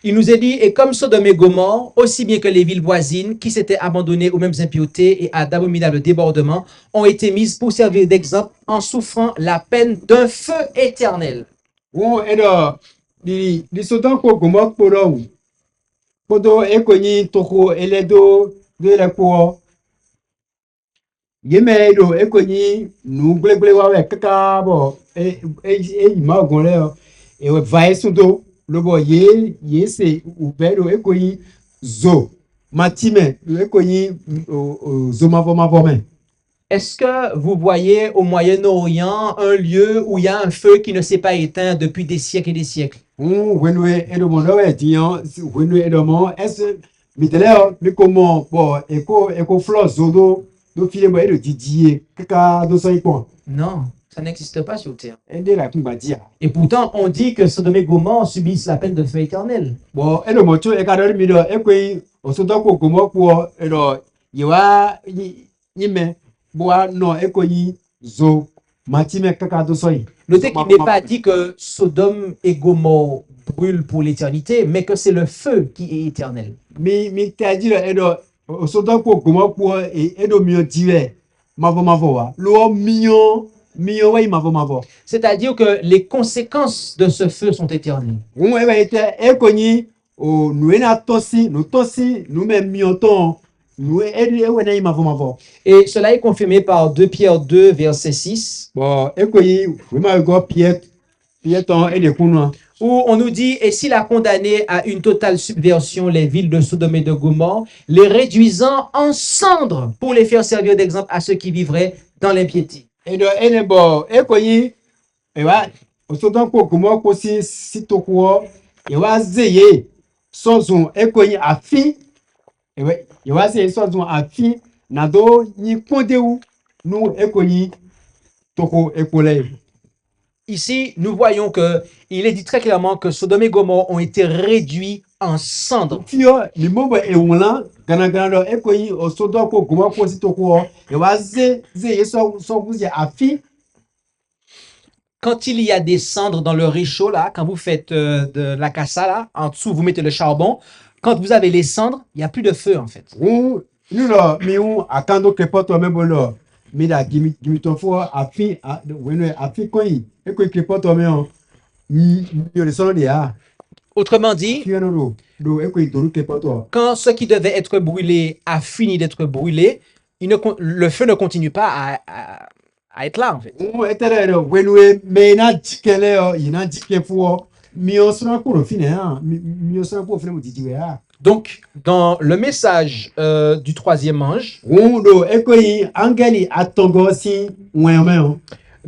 il nous est dit, et comme Sodome et Gomorrhe, aussi bien que les villes voisines qui s'étaient abandonnées aux mêmes impuretés et à d'abominables débordements, ont été mises pour servir d'exemple en souffrant la peine d'un feu éternel. Edo di sotan ko gomo kporo. Kodo ekonyi toko eledo de la ko. Yeme do ekonyi nu glegle wa we kaka bo ma gonle e vai sudo lobo ye se ubero ekonyi zo matime ekonyi zo mavome. Est-ce que vous voyez au Moyen-Orient un lieu où il y a un feu qui ne s'est pas éteint depuis des siècles et des siècles? Wenwe edomo no etian wenwe edomo es miteleo mi komo bo eko flo zodo do file bo edo didie kaka do so ipo. Non, ça n'existe pas sur terre. Ende la kumba dia. Et pourtant, on dit que Sodome et Gomorrhe subissent la peine de feu éternel. Bon edomo cho ekadori mi do ekwe osodo ko komo ko edo yewa nyime bo no ekoyi zo matime kaka do so yi. Notez qu'il n'est pas dit que Sodome et Gomorrhe brûlent pour l'éternité, mais que c'est le feu qui est éternel. Mi taji edo osodo ko komo ko edo mi diwe mavo wa lo mio wa mavo. C'est-à-dire que les conséquences de ce feu sont éternelles. On va être ekonyi o nuena tosi nu me mioton nu ewena mavo. Et cela est confirmé par 2 Pierre 2, verset 6, Bon ekonyi vraiment go pieton et de kunwa. où on nous dit, et s'il a condamné à une totale subversion les villes de Sodome et de Gomorrhe, les réduisant en cendres pour les faire servir d'exemple à ceux qui vivraient dans l'impiété. Et de ene bo ekonyi e wa osodan ko kumo ko si toko e wa zeye sozun ekonyi afi e wa zeye sozun afi na do ni kondewu nu ekonyi toko ekole. Ici, nous voyons que il est dit très clairement que Sodome et Gomorrhe ont été réduits en cendres. Fio ni mobo ewulan gana do ekonyi osodan ko kumo ko si toko e wa zeye so buzi afi. Quand il y a des cendres dans le réchaud, là, quand vous faites de la cassa, là, en dessous, vous mettez le charbon. Quand vous avez les cendres, il n'y a plus de feu, en fait. Nous mi akando kepoto mebolo mi da gimi to fo afi wenu afi koyi e ko kepoto me on mi le sono dia. Autrement dit, fi no do e ko idoru ke poto quand ce qui devait être brûlé a fini d'être brûlé, le feu ne continue pas à être là, en fait. etere do wenwe me na jikele ina jike fu mi o sra ko ro fi ne ha mi o sra ko fi ne mo jijiwe ha Donc, dans le message du troisième ange, do e ko yi angeli atongo si weme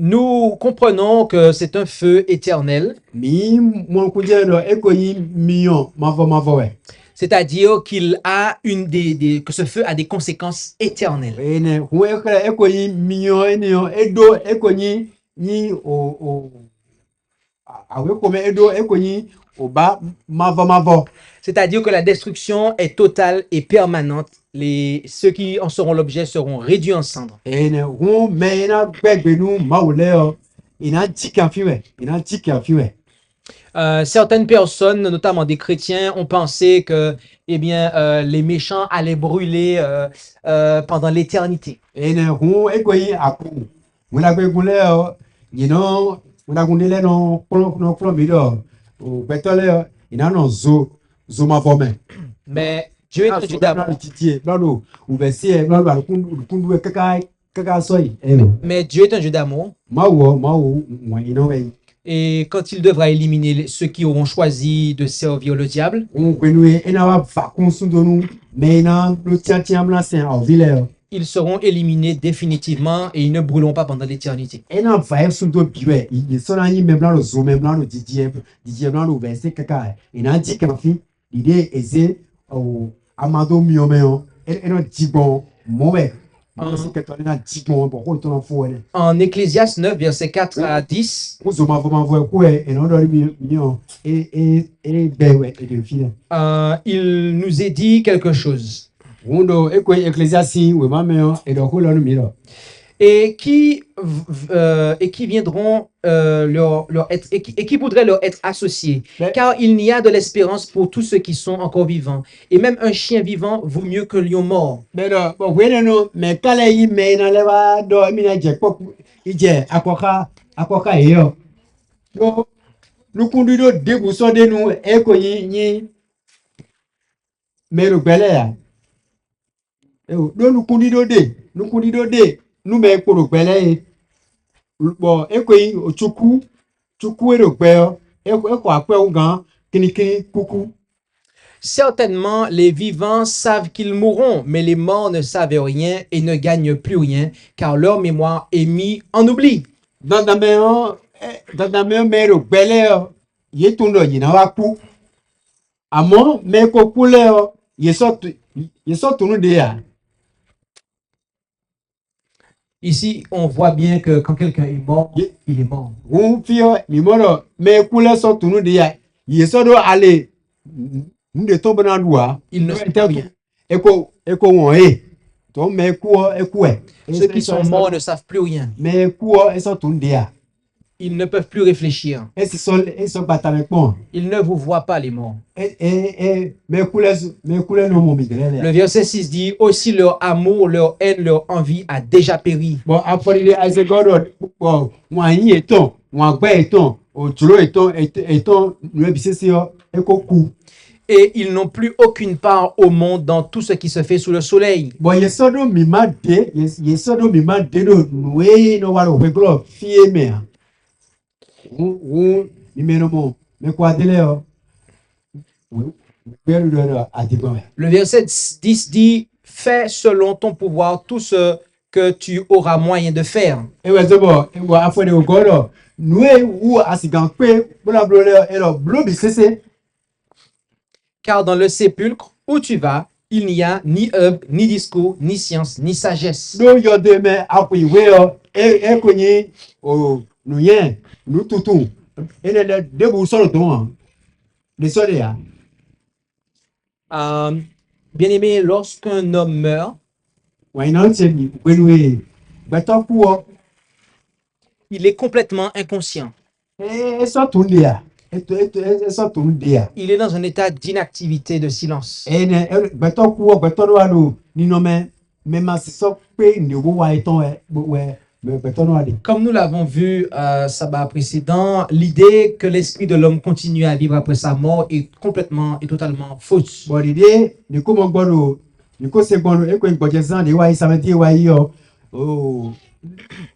nous comprenons que c'est un feu éternel, mi mo kunje do e ko yi mi o mavo we c'est-à-dire que ce feu a des conséquences éternelles. ene hu e kra e ko yi mi o ene o edo e ko ni o awe ko me edo e ko ni o ba mavo C'est-à-dire que la destruction est totale et permanente. Ceux qui en seront l'objet seront réduits en cendres. ene hu me na gbegbe nu maule o ina jika fi we Certaines personnes, notamment des chrétiens, ont pensé que les méchants allaient brûler pendant l'éternité. ene hu e ko yi aku wala gbe gule o yino wala gundele no klo mi do o betole ina no zo mavo me Mais Dieu est un Dieu d'amour. Mais Dieu est un Dieu d'amour. Et quand il devra éliminer ceux qui auront choisi de servir le diable, ils seront éliminés définitivement et ils ne brûleront pas pendant l'éternité. En Ecclésiaste 9, versets 4 à 10, il nous est dit quelque chose. Et qui viendront et qui voudraient leur être associés, car il n'y a de l'espérance pour tous ceux qui sont encore vivants. Et même un chien vivant vaut mieux qu'un lion mort. Certainement, les vivants savent qu'ils mourront, mais les morts ne savent rien et ne gagnent plus rien, car leur mémoire est mise en oubli. Ici, on voit bien que quand quelqu'un est mort, il est mort. Il ne sait rien. Ceux qui sont morts ne savent plus rien. Ils ne peuvent plus réfléchir. Ils ne vous voient pas, les morts. Le verset 6 dit, aussi leur amour, leur haine, leur envie a déjà péri. Et ils n'ont plus aucune part au monde dans tout ce qui se fait sous le soleil. Le verset 10 dit, fais selon ton pouvoir tout ce que tu auras moyen de faire. Car dans le sépulcre où tu vas, il n'y a ni œuvre, ni discours, ni science, ni sagesse. Bien-aimé, lorsqu'un homme meurt, il est complètement inconscient. Il est dans un état d'inactivité, de silence. mais gbɛtɔ no adi. Comme nous l'avons vu sabbat précédent, l'idée que l'esprit de l'homme continue à vivre après sa mort est complètement et totalement fausse. Bon dide ni ko mo gbɔdo ni ko se gbɔdo eko gbɔdze zan de wa yi samedi wa yi yɔ o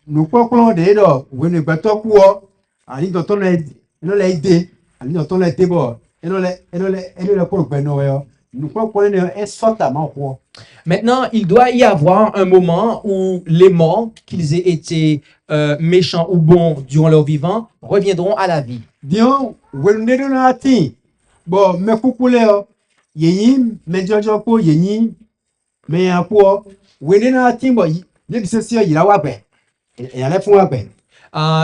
nukpɔkplɔ de dɔ wenu gbɛtɔ kuwɔ ani dɔtɔ lɛ eno lɛ ide ani dɔtɔ lɛ te bɔ eno lɛ kó gbɛ nɔ yɔ nukpɔkplɔ ne esɔta ma xɔ. Maintenant, il doit y avoir un moment où les morts, qu'ils aient été méchants ou bons durant leur vivant, reviendront à la vie. Dion wenu de do na ti bon me kuku le yɔ yeyin me dzɔdzɔ ko yeyin me ya ko wenu na ti bɔ ne bi se si yɔ yira wa gbɛ eya lɛ fún wa gbɛ.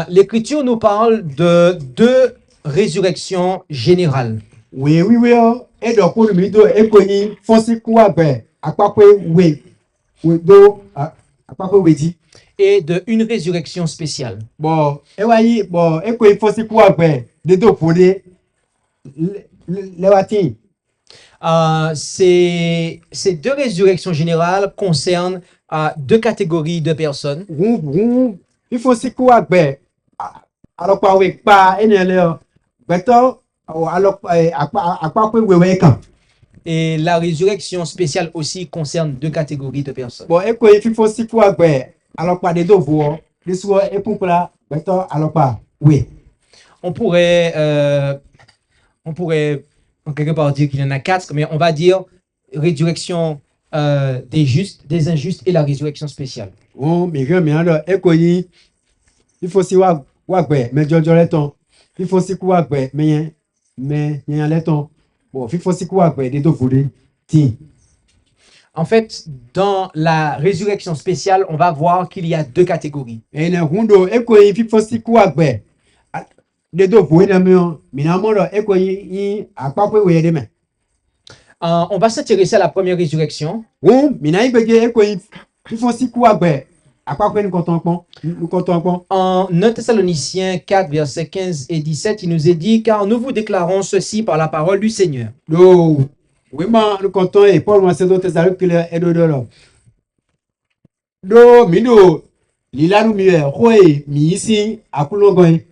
L'Écriture nous parle de deux résurrections générales. Wiwe yɔ edɔ ko mi do ekonyi fɔsi ku wa gbɛ akpakpe we do akpakpe we di. Et de une résurrection spéciale. Bon ewa yi bon ekoyi fɔsi ku wa gbɛ de do po de lɛ wa ti. Ces deux résurrections générales concernent deux catégories de personnes. Ifɔsi ku wa gbɛ alɔkpa we kpa ene lɛ yɔ gbɛtɔ akpakpe wewe kan. Et la résurrection spéciale aussi concerne deux catégories de personnes. Bon ekoyi fifɔsi ku wa gbɛ alɔkpa de do vo de suwɔ ekunkla gbɛtɔ alɔkpa we. On pourrait en quelque part dire qu'il y en a quatre, mais on va dire résurrection des justes, des injustes et la résurrection spéciale. Miguel Miando ekoyi ifɔsi wa gbɛ mɛ dzɔdzɔ lɛ tɔn fifɔsi ku wa gbɛ mɛ nyanya lɛ tɔn bon fifɔsi ku wa gbɛ de do vo de ti. En fait, dans la résurrection spéciale, on va voir qu'il y a deux catégories. Ene hundo ekoyi fifɔsi ku wa gbɛ de do vo ene mi yɔ minamɔ dɔ ekoyi yi akpakpe we de mɛ. On va s'intéresser à la première résurrection. Mina yi gbedze ekoyi fifɔsi ku wa gbɛ akpakpe nukɔtɔn. En 1 Thessaloniciens 4, versets 15 et 17, il nous est dit, car nous vous déclarons ceci par la parole du Seigneur. Do wema nukɔtɔn ye Paul ma se do Thessalonique kele edo do lɔ. Do mi do lilanu mi yɛ xoe mi isi akulɔgɔn ye.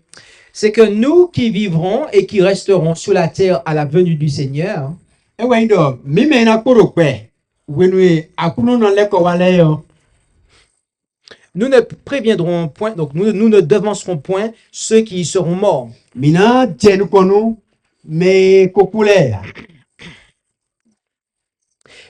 C'est que nous qui vivrons et qui resterons sur la terre à la venue du Seigneur, Ewa yi dɔ mi mɛ na kporo kpɛ wenu ye akulɔ lɛ kɔ wa lɛ yɔ. nous ne préviendrons point, donc nous ne devancerons point ceux qui y seront morts. Mina dze nukɔnu mɛ koku lɛ.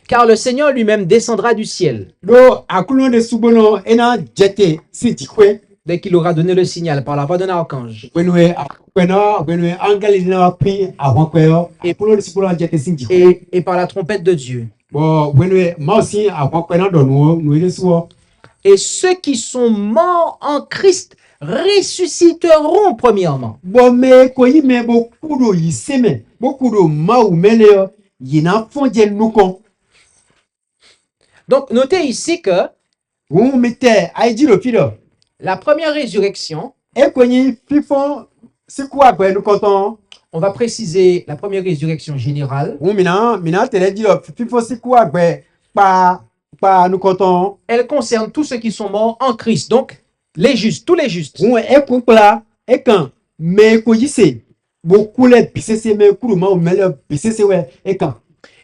Car le Seigneur lui-même descendra du ciel Do akulɔ de sugbɔnɔ ena jɛte si dikwe. dès qu'il aura donné le signal par la voix d'un archange. Wenu ye akpɛnɔ wenu ye angɛli dina wa pin ahɔnkpɛ yɔ. Akulɔ de sugbɔnɔ jɛte si dikwe. Et par la trompette de Dieu. Bon wenu ye maa si ahɔnkpɛnɔ dɔ nu ye suwɔ. Et ceux qui sont morts en Christ ressusciteront premièrement. Bon mɛ koyi mɛ bo kudo yi sɛmɛ bo kudo maawu mɛ lɛ yɔ yina fɔnjɛ nukɔ. Donc notez ici que Mi tɛ ayi dzi do fi dɔ. la première résurrection, Ekonyi fifɔn si ku wa gbɛ nukɔtɔn. on va préciser la première résurrection générale, Mina tɛlɛ dzi dɔ fifɔn si ku wa gbɛ kpa nukɔtɔn. elle concerne tous ceux qui sont morts en Christ, donc les justes, tous les justes. Ekukpla ekan mɛ koyi se bo kulɛ bisese mɛ kuru maawu mɛ lɛ bisese wɛ ekan.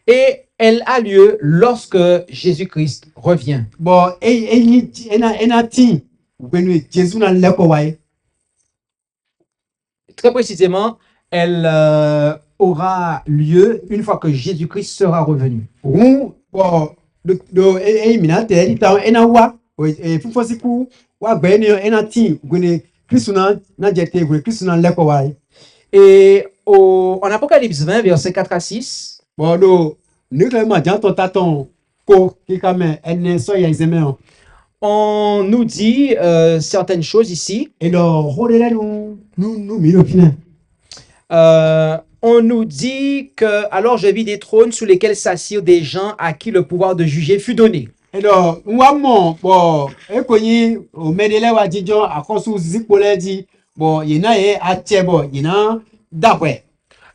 Et elle a lieu lorsque Jésus-Christ revient. Bon ena ti wenu Jesu na lɛ kɔ wa ye. Très précisément, elle aura lieu une fois que Jésus-Christ sera revenu. Bon do mina tɛlɛ di ta ena wa fifɔn si ku wa gbɛ ne ena ti wenu Kristu na jɛte wenu Kristu na lɛ kɔ wa ye. Et en Apocalypse 20, versets 4 à 6, Bon do nukle ma jantɔ tatɔn ko kika mɛ ɛnɛ sɔya izɛmɛ o. on nous dit certaines choses ici. Et donc, nous mille finir. On nous dit que alors je vis des trônes sous lesquels s'assirent des gens à qui le pouvoir de juger fut donné. Et donc, bon, ekonyi o medele wa jijo akosu zikpole di, bon, yena ye atie bon, yena dapwe.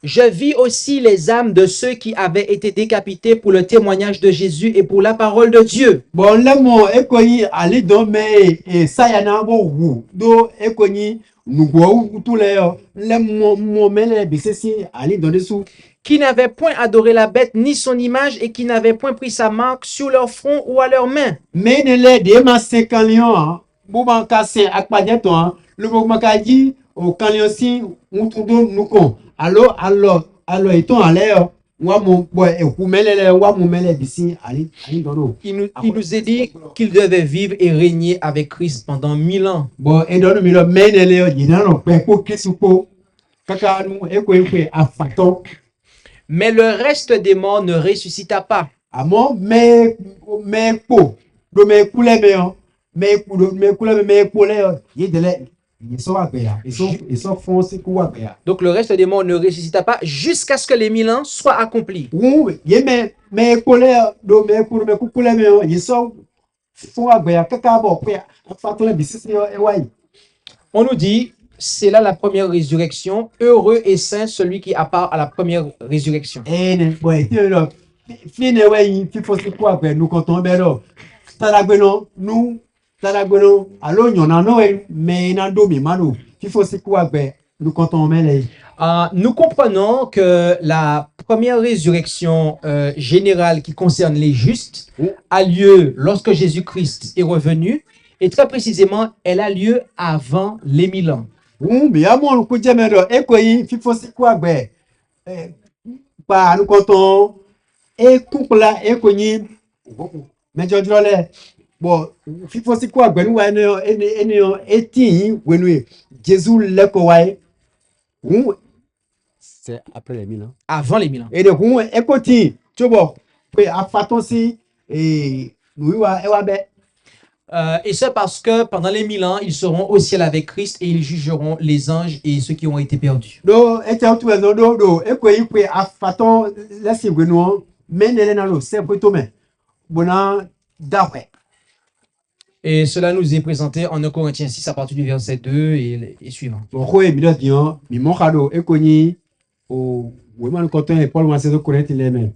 Je vis aussi les âmes de ceux qui avaient été décapités pour le témoignage de Jésus et pour la parole de Dieu. Bon, le mot écoigné, allez donc, mais ça y en a beaucoup. Do écoigné, nous voyons tous les le mot, mais les bisessi, allez dans les sous. Qui n'avaient point adoré la bête ni son image et qui n'avaient point pris sa marque sur leur front ou à leurs mains. Mais ne les démassez quand lion, bon, cassé à quoi dire toi, le moment qu'a dit au calion si, on tourne nous con. Alors, étant à l'air, moi, mon boy, et vous mêlez les, moi, mon mêlé d'ici, allez dans l'eau. Il nous est dit qu'il devait vivre et régner avec Christ pendant 1000 ans. Bon, et dans le milieu, mais les, il y a un peu, pour qui soupo, caca, nous, et quoi, à faton. Mais le reste des morts ne ressuscita pas. Amo mais po do me kule me yo me kule me kule yo yedele ils sont foncés quoi ya. Donc le reste des morts ne ressuscita pas jusqu'à ce que les 1000 ans soient accomplis. Oui, ye me kule do me kule me yo ils sont font ya kaka bo ya fatole bisisi yo e wai. On nous dit, c'est là la première résurrection. Heureux et saint celui qui appart à la première résurrection. Ne boy tiens fine wai fi fosi quoi nous comptons belo. Talagbenon nous talagbenon allo nyona no e me na do mi mano fi fosi quoi nous comptons mele. Nous comprenons que la première résurrection générale qui concerne les justes a lieu lorsque Jésus-Christ est revenu et très précisément, elle a lieu avant les 1000 ans. Mais à mon coup de merde, et quoi, il faut c'est quoi, ben, pas nous comptons, et couple là, et quoi, mais je dis là, bon, il faut c'est quoi, ben, nous, et Jésus, le quoi, c'est après les 1000 ans. Avant les 1000 ans. Et de coup, et côté, tu vois, à faton aussi, et nous, et c'est parce que pendant les 1000 ans, ils seront au ciel avec Christ et ils jugeront les anges et ceux qui ont été perdus. Do et tu as do et quoi a faton laisser nous mais ne na lo c'est pour toi mais bona d'après. Et cela nous est présenté en 1 Corinthiens 6 à partir du verset 2 et suivant. Bon quoi mi bien mi mon cadeau et coni au vraiment content et Paul moi c'est Corinthiens les mêmes.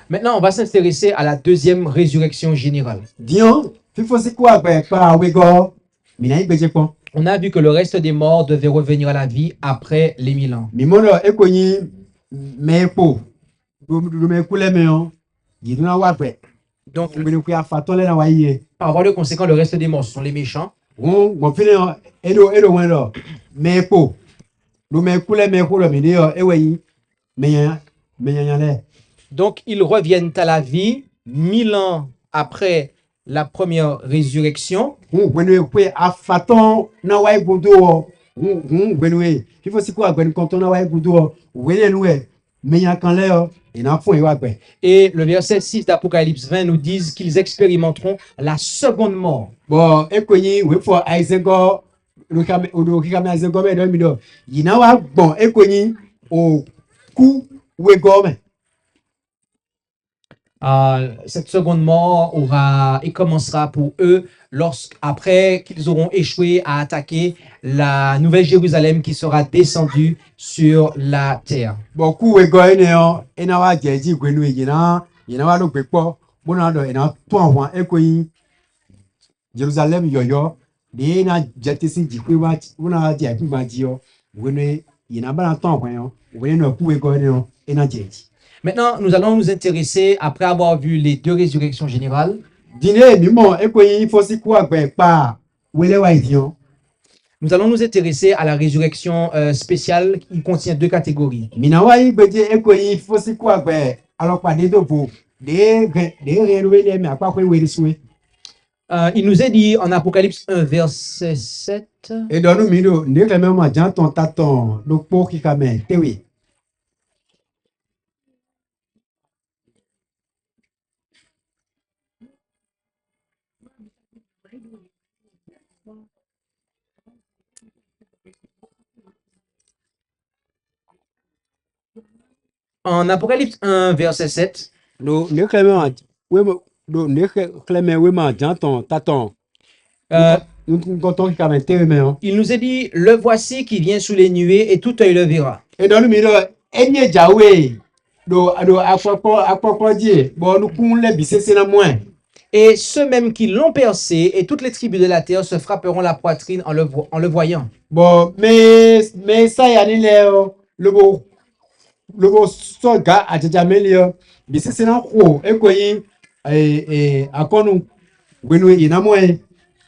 Maintenant, on va s'intéresser à la deuxième résurrection générale. Dion, il faut c'est quoi pas wego mi na ibeje quoi. On a vu que le reste des morts devait revenir à la vie après les 1000 ans. Mi mono e coni mais po do me coule mais on il na wa après. Donc, Par voie de conséquent, le reste des morts, ce sont les méchants. Donc, ils reviennent à la vie 1000 ans après la première résurrection. Et le verset 6 d'Apocalypse 20 nous dit qu'ils expérimenteront la seconde mort. Bon, cette seconde mort aura et commencera pour eux après qu'ils auront échoué à attaquer la Nouvelle Jérusalem qui sera descendue sur la terre. Jérusalem yoyo de na jetisi jikwa una di akimba dio wene yina bana ton kwen wene no kuwe go ne ena jeji. Maintenant, nous allons nous intéresser, après avoir vu les deux résurrections générales, nous allons nous intéresser à la résurrection spéciale qui contient deux catégories. Il nous est dit en Apocalypse 1, verset 7. En Apocalypse 1, verset 7, il nous est dit, le voici qui vient sous les nuées et tout œil le verra. enye jawe do akpɔkpɔ die bon nous kun le bisese na moins. Et ceux même qui l'ont percé et toutes les tribus de la terre se frapperont la poitrine en le voyant. Bon mais ça y a ni le bo soga ajajamelio bisese na ko ekoyi akonu wenu ina moins.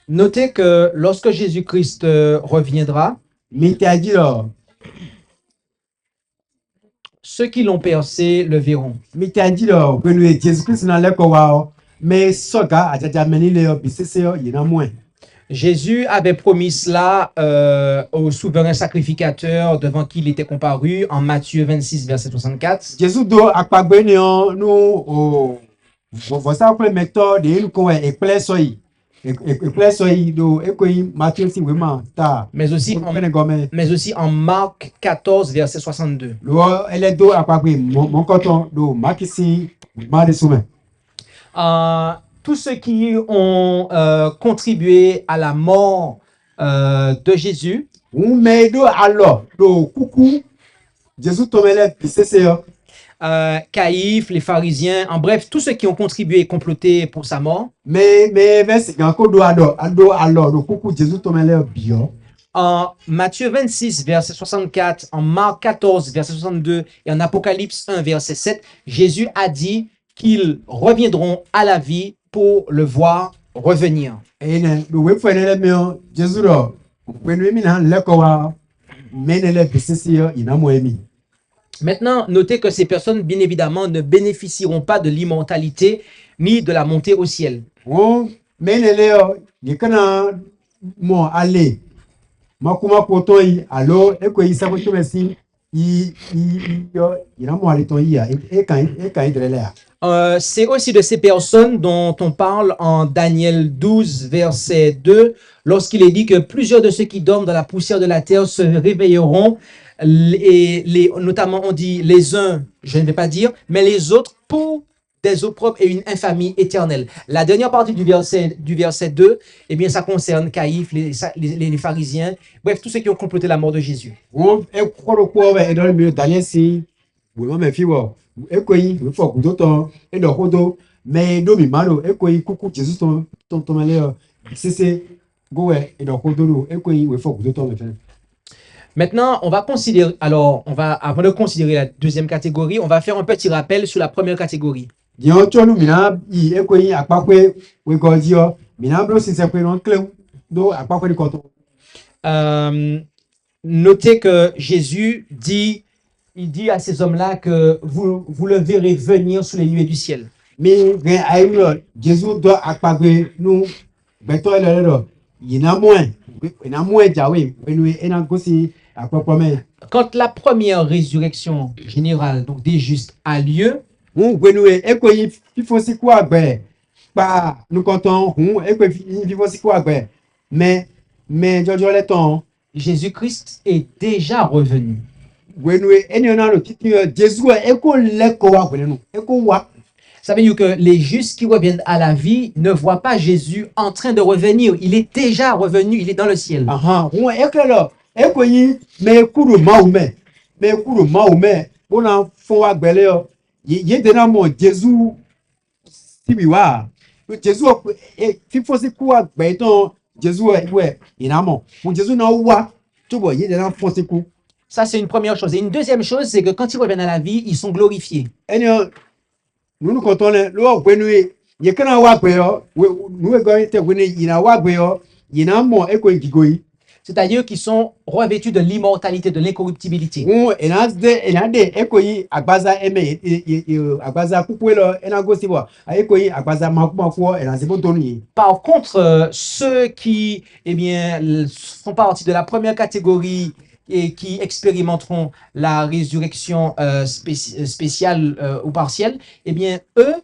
Notez que lorsque Jésus-Christ reviendra, Mi te adi lo ceux qui l'ont percé le verront. mi te adi lo wenu Jesus Christ na le ko wa o mais soga ajajamelio bisese ina moins. Jésus avait promis cela au souverain sacrificateur devant qui il était comparu en Matthieu 26, verset 64. Jesus do akpagbe ni o nu o vosa kle meto de ilu ko ekple soyi ekple soyi do ekoyi Matthieu si wema ta Mais aussi en Marc 14, verset 62. lo ele do akpagbe mon koton do makisi ma de soumen. Tous ceux qui ont contribué à la mort de Jésus, Un me do alo do kuku Jesus tomele pisese yo Caïphe, les pharisiens, en bref, tous ceux qui ont contribué et comploté pour sa mort, me verse ganko do alo do kuku Jesus tomele bio. en Matthieu 26, verset 64, en Marc 14, verset 62 et en Apocalypse 1, verset 7, Jésus a dit qu'ils reviendront à la vie pour le voir revenir. Ene do we fene le mio Jesus do wenu mi na le ko wa menele pisese yo ina mo emi. Maintenant, notez que ces personnes, bien évidemment, ne bénéficieront pas de l'immortalité ni de la montée au ciel. Won menele yo yekana mo ale makuma koto yi alo ekoyi sabo to mesi yo ina mo ale to yi ya e kan drele ya. C'est aussi de ces personnes dont on parle en Daniel 12, verset 2, lorsqu'il est dit que plusieurs de ceux qui dorment dans la poussière de la terre se réveilleront, notamment on dit les uns, je ne vais pas dire, mais les autres pour des opprobles et une infamie éternelle. La dernière partie du verset 2, eh bien, ça concerne Caïphe, les pharisiens, bref, tous ceux qui ont comploté la mort de Jésus. Won e koro ko we e do mi Daniel si we ma me fi wo ekoyi we fo kudo to e do hodo me do mi malo ekoyi kuku Jesus to mele sese go we e do hodo do ekoyi we fo kudo to me fe. Maintenant, on va considérer, avant de considérer la deuxième catégorie, on va faire un petit rappel sur la première catégorie. Dion chonu mina yi ekoyi apapwe we goji o mina bro si se pe non kleu do apapwe di koto. Notez que Jésus dit à ces hommes-là que vous le verrez venir sous les nuées du ciel. Mi gen ayo Jesus do apapwe nu beto ele do ina moins jawe wenu ena gosi apapwe me. Quand la première résurrection générale, donc des justes, a lieu, Wenu ekoyi fifo si ku agbe pa nu konton ekwe fifo si ku agbe mais jojo le ton Jésus-Christ est déjà revenu. wenu eni ona lo titi Jesus eko le ko wa wenu eko wa. Ça veut dire que les justes qui reviennent à la vie ne voient pas Jésus en train de revenir. Il est déjà revenu, il est dans le ciel. Aha won ekelo ekoyi me kuru maume bona fo wa gbele yo ye dena mo Jesus sibi wa Jesus fifo si ku agbe ton Jesus we ina mo mon Jesus na wa to bo ye dena fo si ku. Ça, c'est une première chose. Et une deuxième chose, c'est que quand ils reviennent à la vie, ils sont glorifiés. Eni nous konton le lo gwenu ye kana wa gbe yo nous go te gwenu ina wa gbe yo ina mo eko gigoyi. C'est-à-dire qu'ils sont revêtus de l'immortalité, de l'incorruptibilité. Enade ekoyi agbaza agbaza kukwelo enagosi bo ekoyi agbaza makumakuo enazebo tonu. Par contre, ceux qui font partie de la première catégorie et qui expérimenteront la résurrection spéciale ou partielle, eh bien, eux,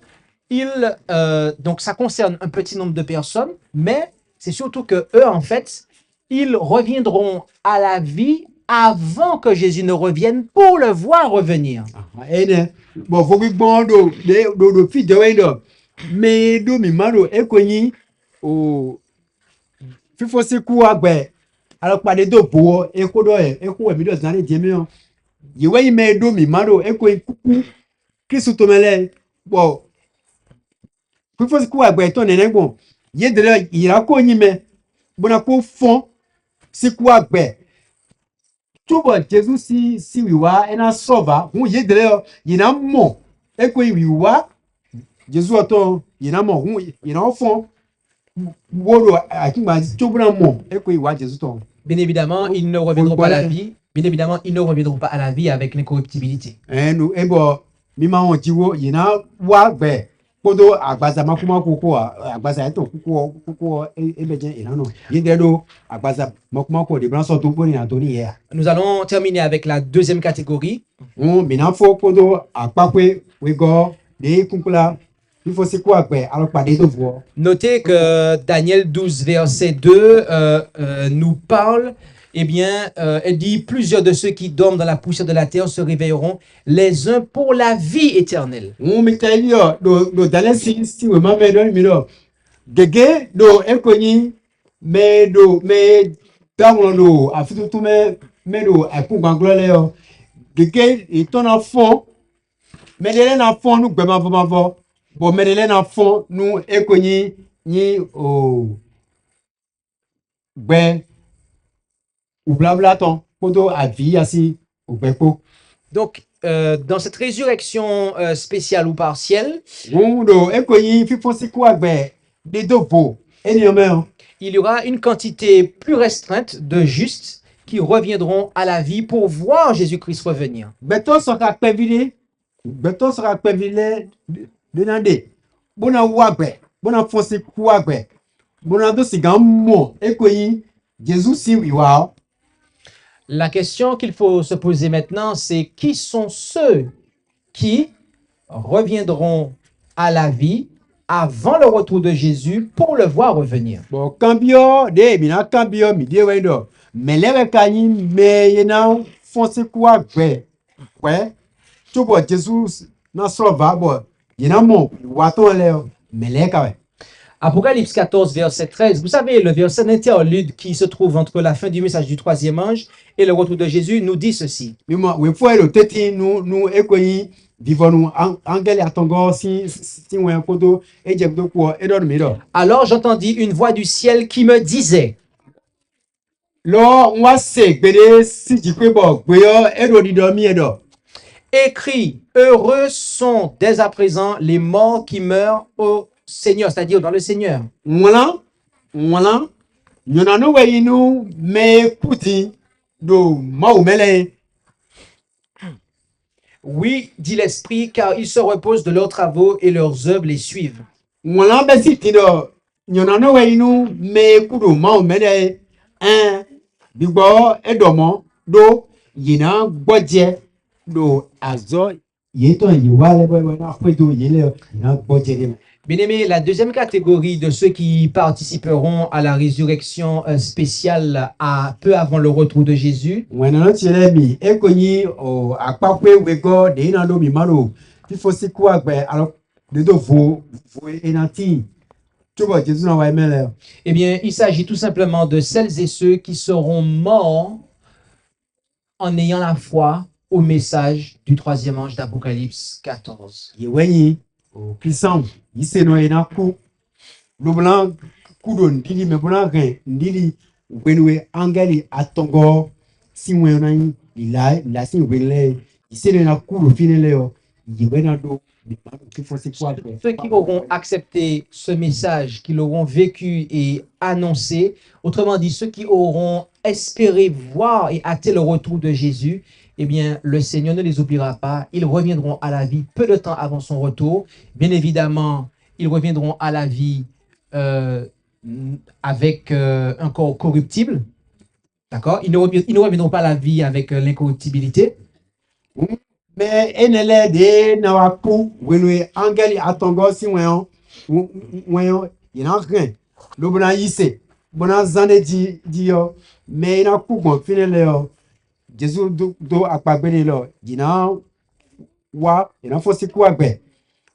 donc ça concerne un petit nombre de personnes, mais c'est surtout que eux, en fait, ils reviendront à la vie avant que Jésus ne revienne pour le voir revenir. Bon, faut que bon do fi de wendo. Mais do mi malo ekoyi o fifo se ku agbe. Alors pas de do bo eko do eko we mi do zan de mi o. yewe ime do mi maro eko kuku Kristo to mele bo fifo siku agbe to nene gbon ye dere ira ko nyime bona ko fon siku agbe tubo Jesus si wiwa ena sova hu ye dere yina mo eko wiwa Jesus oto yina mo hu yina fon woro akingba tobuna mo eko wiwa Jesus to. Bien évidemment, ils ne reviendront pas à la vie. Bien évidemment, ils ne reviendront pas à la vie avec l'incorruptibilité. Nous, mima on tiwo, yina wa gbe, podo agbaza makuma koko, agbaza eto koko, ebejen ilano. Yindedo agbaza makuma koko, de blanc sorto poni antoni ya. Nous allons terminer avec la deuxième catégorie. Minafo podo akpakwe wego de kunkula. Il faut c'est quoi gbe, alors pas de voir. Notez que Daniel 12, verset 2 nous parle. Eh bien, elle dit, plusieurs de ceux qui dorment dans la poussière de la terre se réveilleront, les uns pour la vie éternelle. Do Daniel si we ma me do mi do. Gege do ekoni me down do afitu tu me do akun gbanglo le yo. Gege iton na fon me de na fon nu gbe ma fo bo me de na fon nu ekoni ni o gbe ou blabla ton podo avi asi ou gbe ko. Donc, dans cette résurrection spéciale ou partielle, do ekoni fifo siku agbe de dobo eni omen. Il y aura une quantité plus restreinte de justes qui reviendront à la vie pour voir Jésus-Christ revenir. Beto sera pevile de nande. Bona wagbe, bona fonse kuagbe. Bona do sigan mo ekoyi Jésus si wiwa. La question qu'il faut se poser maintenant, c'est qui sont ceux qui reviendront à la vie avant le retour de Jésus pour le voir revenir. Bon, cambio de mina cambio mi de wendo. Melewe kanyi me yena fonse kuagbe. Ouais. Tubo Jésus na sova bo yena mo waton le meleka we. Apocalypse 14, verset 13. Vous savez, le verset d'interlude qui se trouve entre la fin du message du troisième ange et le retour de Jésus nous dit ceci. Mimo we fo elo teti nu ekoyi vivonu angele atongo si wen kodo ejebdo ko edon mi do. Alors j'entendis une voix du ciel qui me disait, Lo nwa se gbede si jikwe bo gbeyo edo dido mi edo. écrit, heureux sont dès à présent les morts qui meurent au Seigneur, c'est-à-dire dans le Seigneur. Mwala nyona no we inu me kuti do maumele. Oui, dit l'Esprit, car ils se reposent de leurs travaux et leurs œuvres les suivent. Mwala be si tido nyona no we inu me kudo maumele bigbo edomo do yina gboje do azo yeto yiwa le bo na fedo yele na gboje de. Bien-aimés, la deuxième catégorie de ceux qui participeront à la résurrection spéciale peu avant le retour de Jésus, Wena tire mi ekonyi o akpakwe wego de ina do mi maro fifo siku agbe alo de do vo enati tubo Jésus na wa emele. eh bien, il s'agit tout simplement de celles et ceux qui seront morts en ayant la foi au message du troisième ange d'Apocalypse 14. Yewenyi o Christian yiseno ena ku lo blanc kudo ndili me bona ren ndili wenwe angeli atongo si wena la si wele yiseno na ku lo finele yo yewena do mi maro fifo siku agbe. Ceux qui auront accepté ce message, qui l'auront vécu et annoncé, autrement dit, ceux qui auront espéré voir et hâter le retour de Jésus, eh bien, le Seigneur ne les oubliera pas. Ils reviendront à la vie peu de temps avant son retour. Bien évidemment, ils reviendront à la vie avec un corps corruptible. D'accord? Ils ne reviendront pas à la vie avec l'incorruptibilité. Mais enele de na wa ku wenwe angeli atongo si weon ina ren lo bona yise bona zane di yo me ina ku gon finele yo Jésus do akpagbele lo ina wa ina fo si ku agbe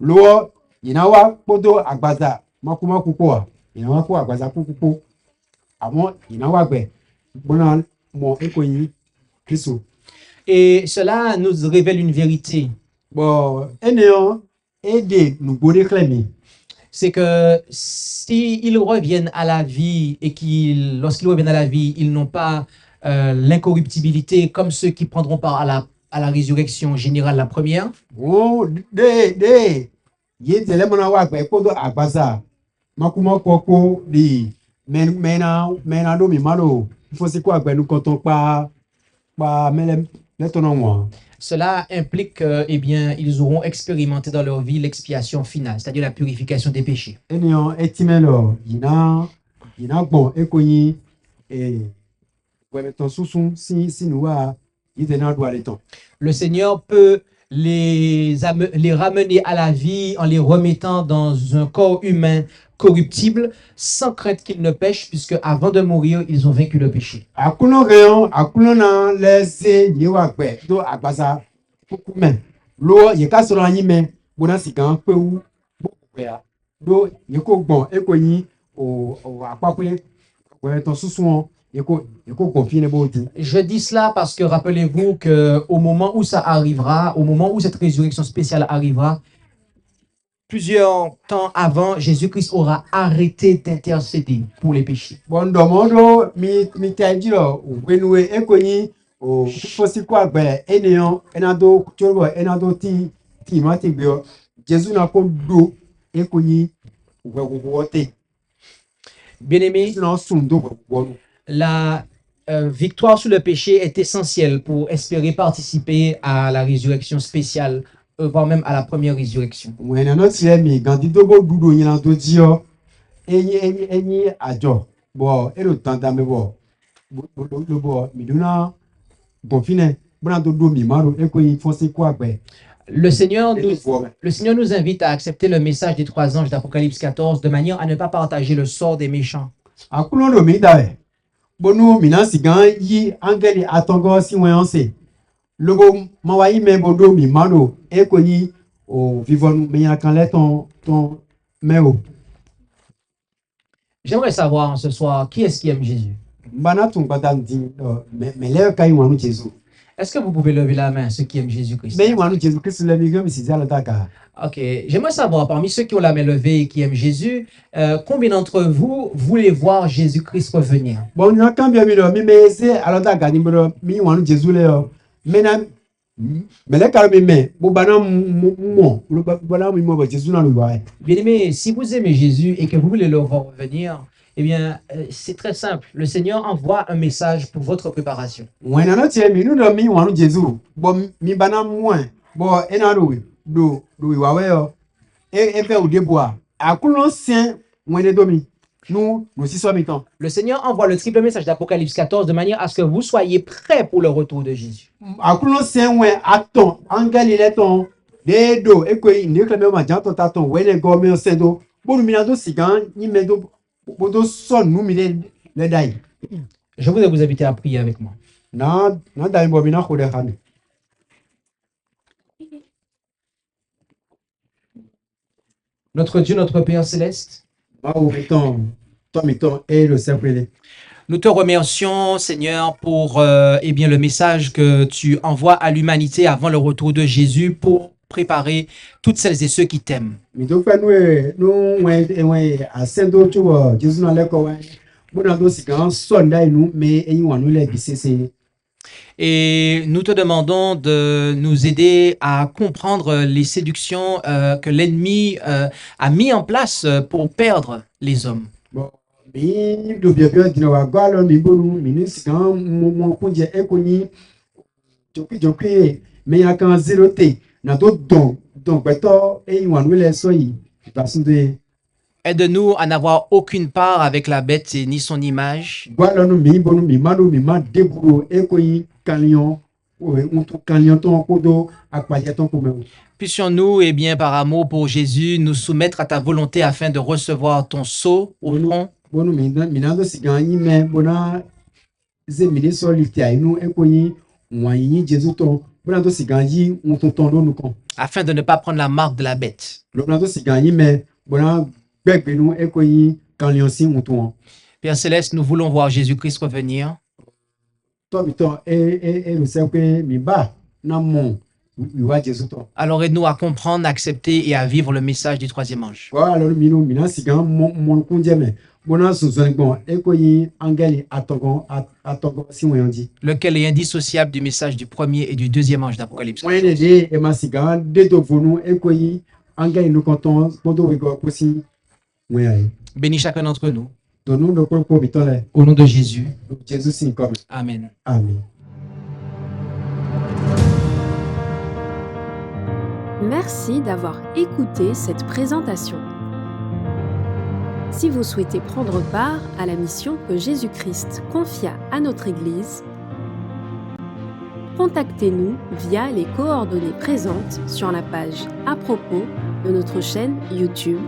lo ina wa podo agbaza makumaku ko ina wa ku agbaza kukupo amo ina wa agbe bona mo ekoyin Kristo. Et cela nous révèle une vérité. Bon, ene aide nous bonner clémi. C'est que s'ils reviennent à la vie et lorsqu'ils reviennent à la vie, ils n'ont pas l'incorruptibilité comme ceux qui prendront part à la résurrection générale, la première. Oh, de ye tele mana wa gbe ko do agbasa. Makuma koko di mena do mi malo. Faut c'est quoi gbe nous quand on pa mele letona wa. Cela implique que, eh bien, ils auront expérimenté dans leur vie l'expiation finale, c'est-à-dire la purification des péchés. Eniyan etimelo yina bon ekoyin ton susun si nous wa yitena do ale ton. Le Seigneur peut les ramener à la vie en les remettant dans un corps humain corruptible, sans crainte qu'ils ne pêchent, puisque avant de mourir, ils ont vaincu le péché. Akuno reyon akuno na lese yewa gbe do agbasa kukumen lo ye ka soro anyi me bona sikan pe wu gbe ya do ye ko gbon ekoyin o apapwe ton susun ye ko gbon fi ne bo di. Je dis cela parce que rappelez-vous que au moment où ça arrivera, au moment où cette résurrection spéciale arrivera, plusieurs temps avant, Jésus-Christ aura arrêté d'intercéder pour les péchés. Bon domodo mi taji lo wenwe ekoyin o fosi kwa gbe eniyan enado choro enado ti ma ti gbe o Jesu na ko do ekoyin wote. Bien-aimés, Non sun do wo. la victoire sur le péché est essentielle pour espérer participer à la résurrection spéciale, voire même à la première résurrection. Wena no ti mi gandi dogo dudo yin na do ji o enyi ajo bo ero tanda me bo mi duna bonfine bona do mi maro ekoyin fosi kwa gbe. Le Seigneur nous invite à accepter le message des 3 anges d'Apocalypse 14 de manière à ne pas partager le sort des méchants. Akuno do mi dawe bonu minasi gan yi angeli atongo si wen onse lobo mawayi me bodo mi mano ekoyin o vivonu me yan kan le ton meo. J'aimerais savoir ce soir, qui est-ce qui aime Jésus? Bana tun pata din me le kai wanu Jesu. Est-ce que vous pouvez lever la main, ceux qui aiment Jésus-Christ? Me wanu Jesu Christ le mi gami si zala taka. Ok, j'aimerais savoir, parmi ceux qui ont la main levée et qui aiment Jésus, combien d'entre vous voulez voir Jésus-Christ revenir? Bon na kambia mi do mi me se alota gani bro mi wanu Jesu le o. Me na me le karo mi me bo bana mo lo bana mi mo ba Jesu na lo wa. Bien-aimés, si vous aimez Jésus et que vous voulez le voir revenir, eh bien, c'est très simple. Le Seigneur envoie un message pour votre préparation. Wena no tie mi nu do mi wanu Jesu bo mi bana mo bo ena do wa we o e fe o de boa akuno sien wene do mi nous si so mi ton. Le Seigneur envoie le triple message d'Apocalypse 14 de manière à ce que vous soyez prêts pour le retour de Jésus. Akuno sien wen aton angeli le ton de do ekwe ni kleme ma janto ta ton wene go me sendo bo mi na do sigan ni me do bodo son nous mi le dai. Je voudrais vous inviter à prier avec moi. Na dai bo mi na khode khami. Notre Dieu, notre Père céleste, nous te remercions, Seigneur, pour eh bien, le message que tu envoies à l'humanité avant le retour de Jésus pour préparer toutes celles et ceux qui t'aiment. Et nous te demandons de nous aider à comprendre les séductions que l'ennemi a mis en place pour perdre les hommes. Aide-nous à n'avoir aucune part avec la bête et ni son image. Puissions-nous, eh bien, par amour pour Jésus, nous soumettre à ta volonté afin de recevoir ton sceau au front. Afin de ne pas prendre la marque de la bête. Père Céleste, nous voulons voir Jésus-Christ revenir. tɔ mi tɔ mi sɛ pe mi ba na mɔ mi wa Jesu tɔ. Alors aide-nous à comprendre, à accepter et à vivre le message du troisième ange. Wa alors mi no mi na si gan mɔ kun jɛ mɛ bona sunsun gbɔn e ko yi angɛli atɔgɔ si wɔn di. Lequel est indissociable du message du premier et du deuxième ange d'Apocalypse. Wɔn ne de e ma si gan de to vonu e ko yi angɛli nu kɔntɔn kpɔdɔ wi gɔ kusi wɔn ya yi. Bénis chacun d'entre nous. Donu do kpɔ kpɔ mi tɔ lɛ. Au nom de Jésus. Jesu si nkɔ mi. Amen. Amen. Merci d'avoir écouté cette présentation. Si vous souhaitez prendre part à la mission que Jésus-Christ confia à notre Église, contactez-nous via les coordonnées présentes sur la page à propos de notre chaîne YouTube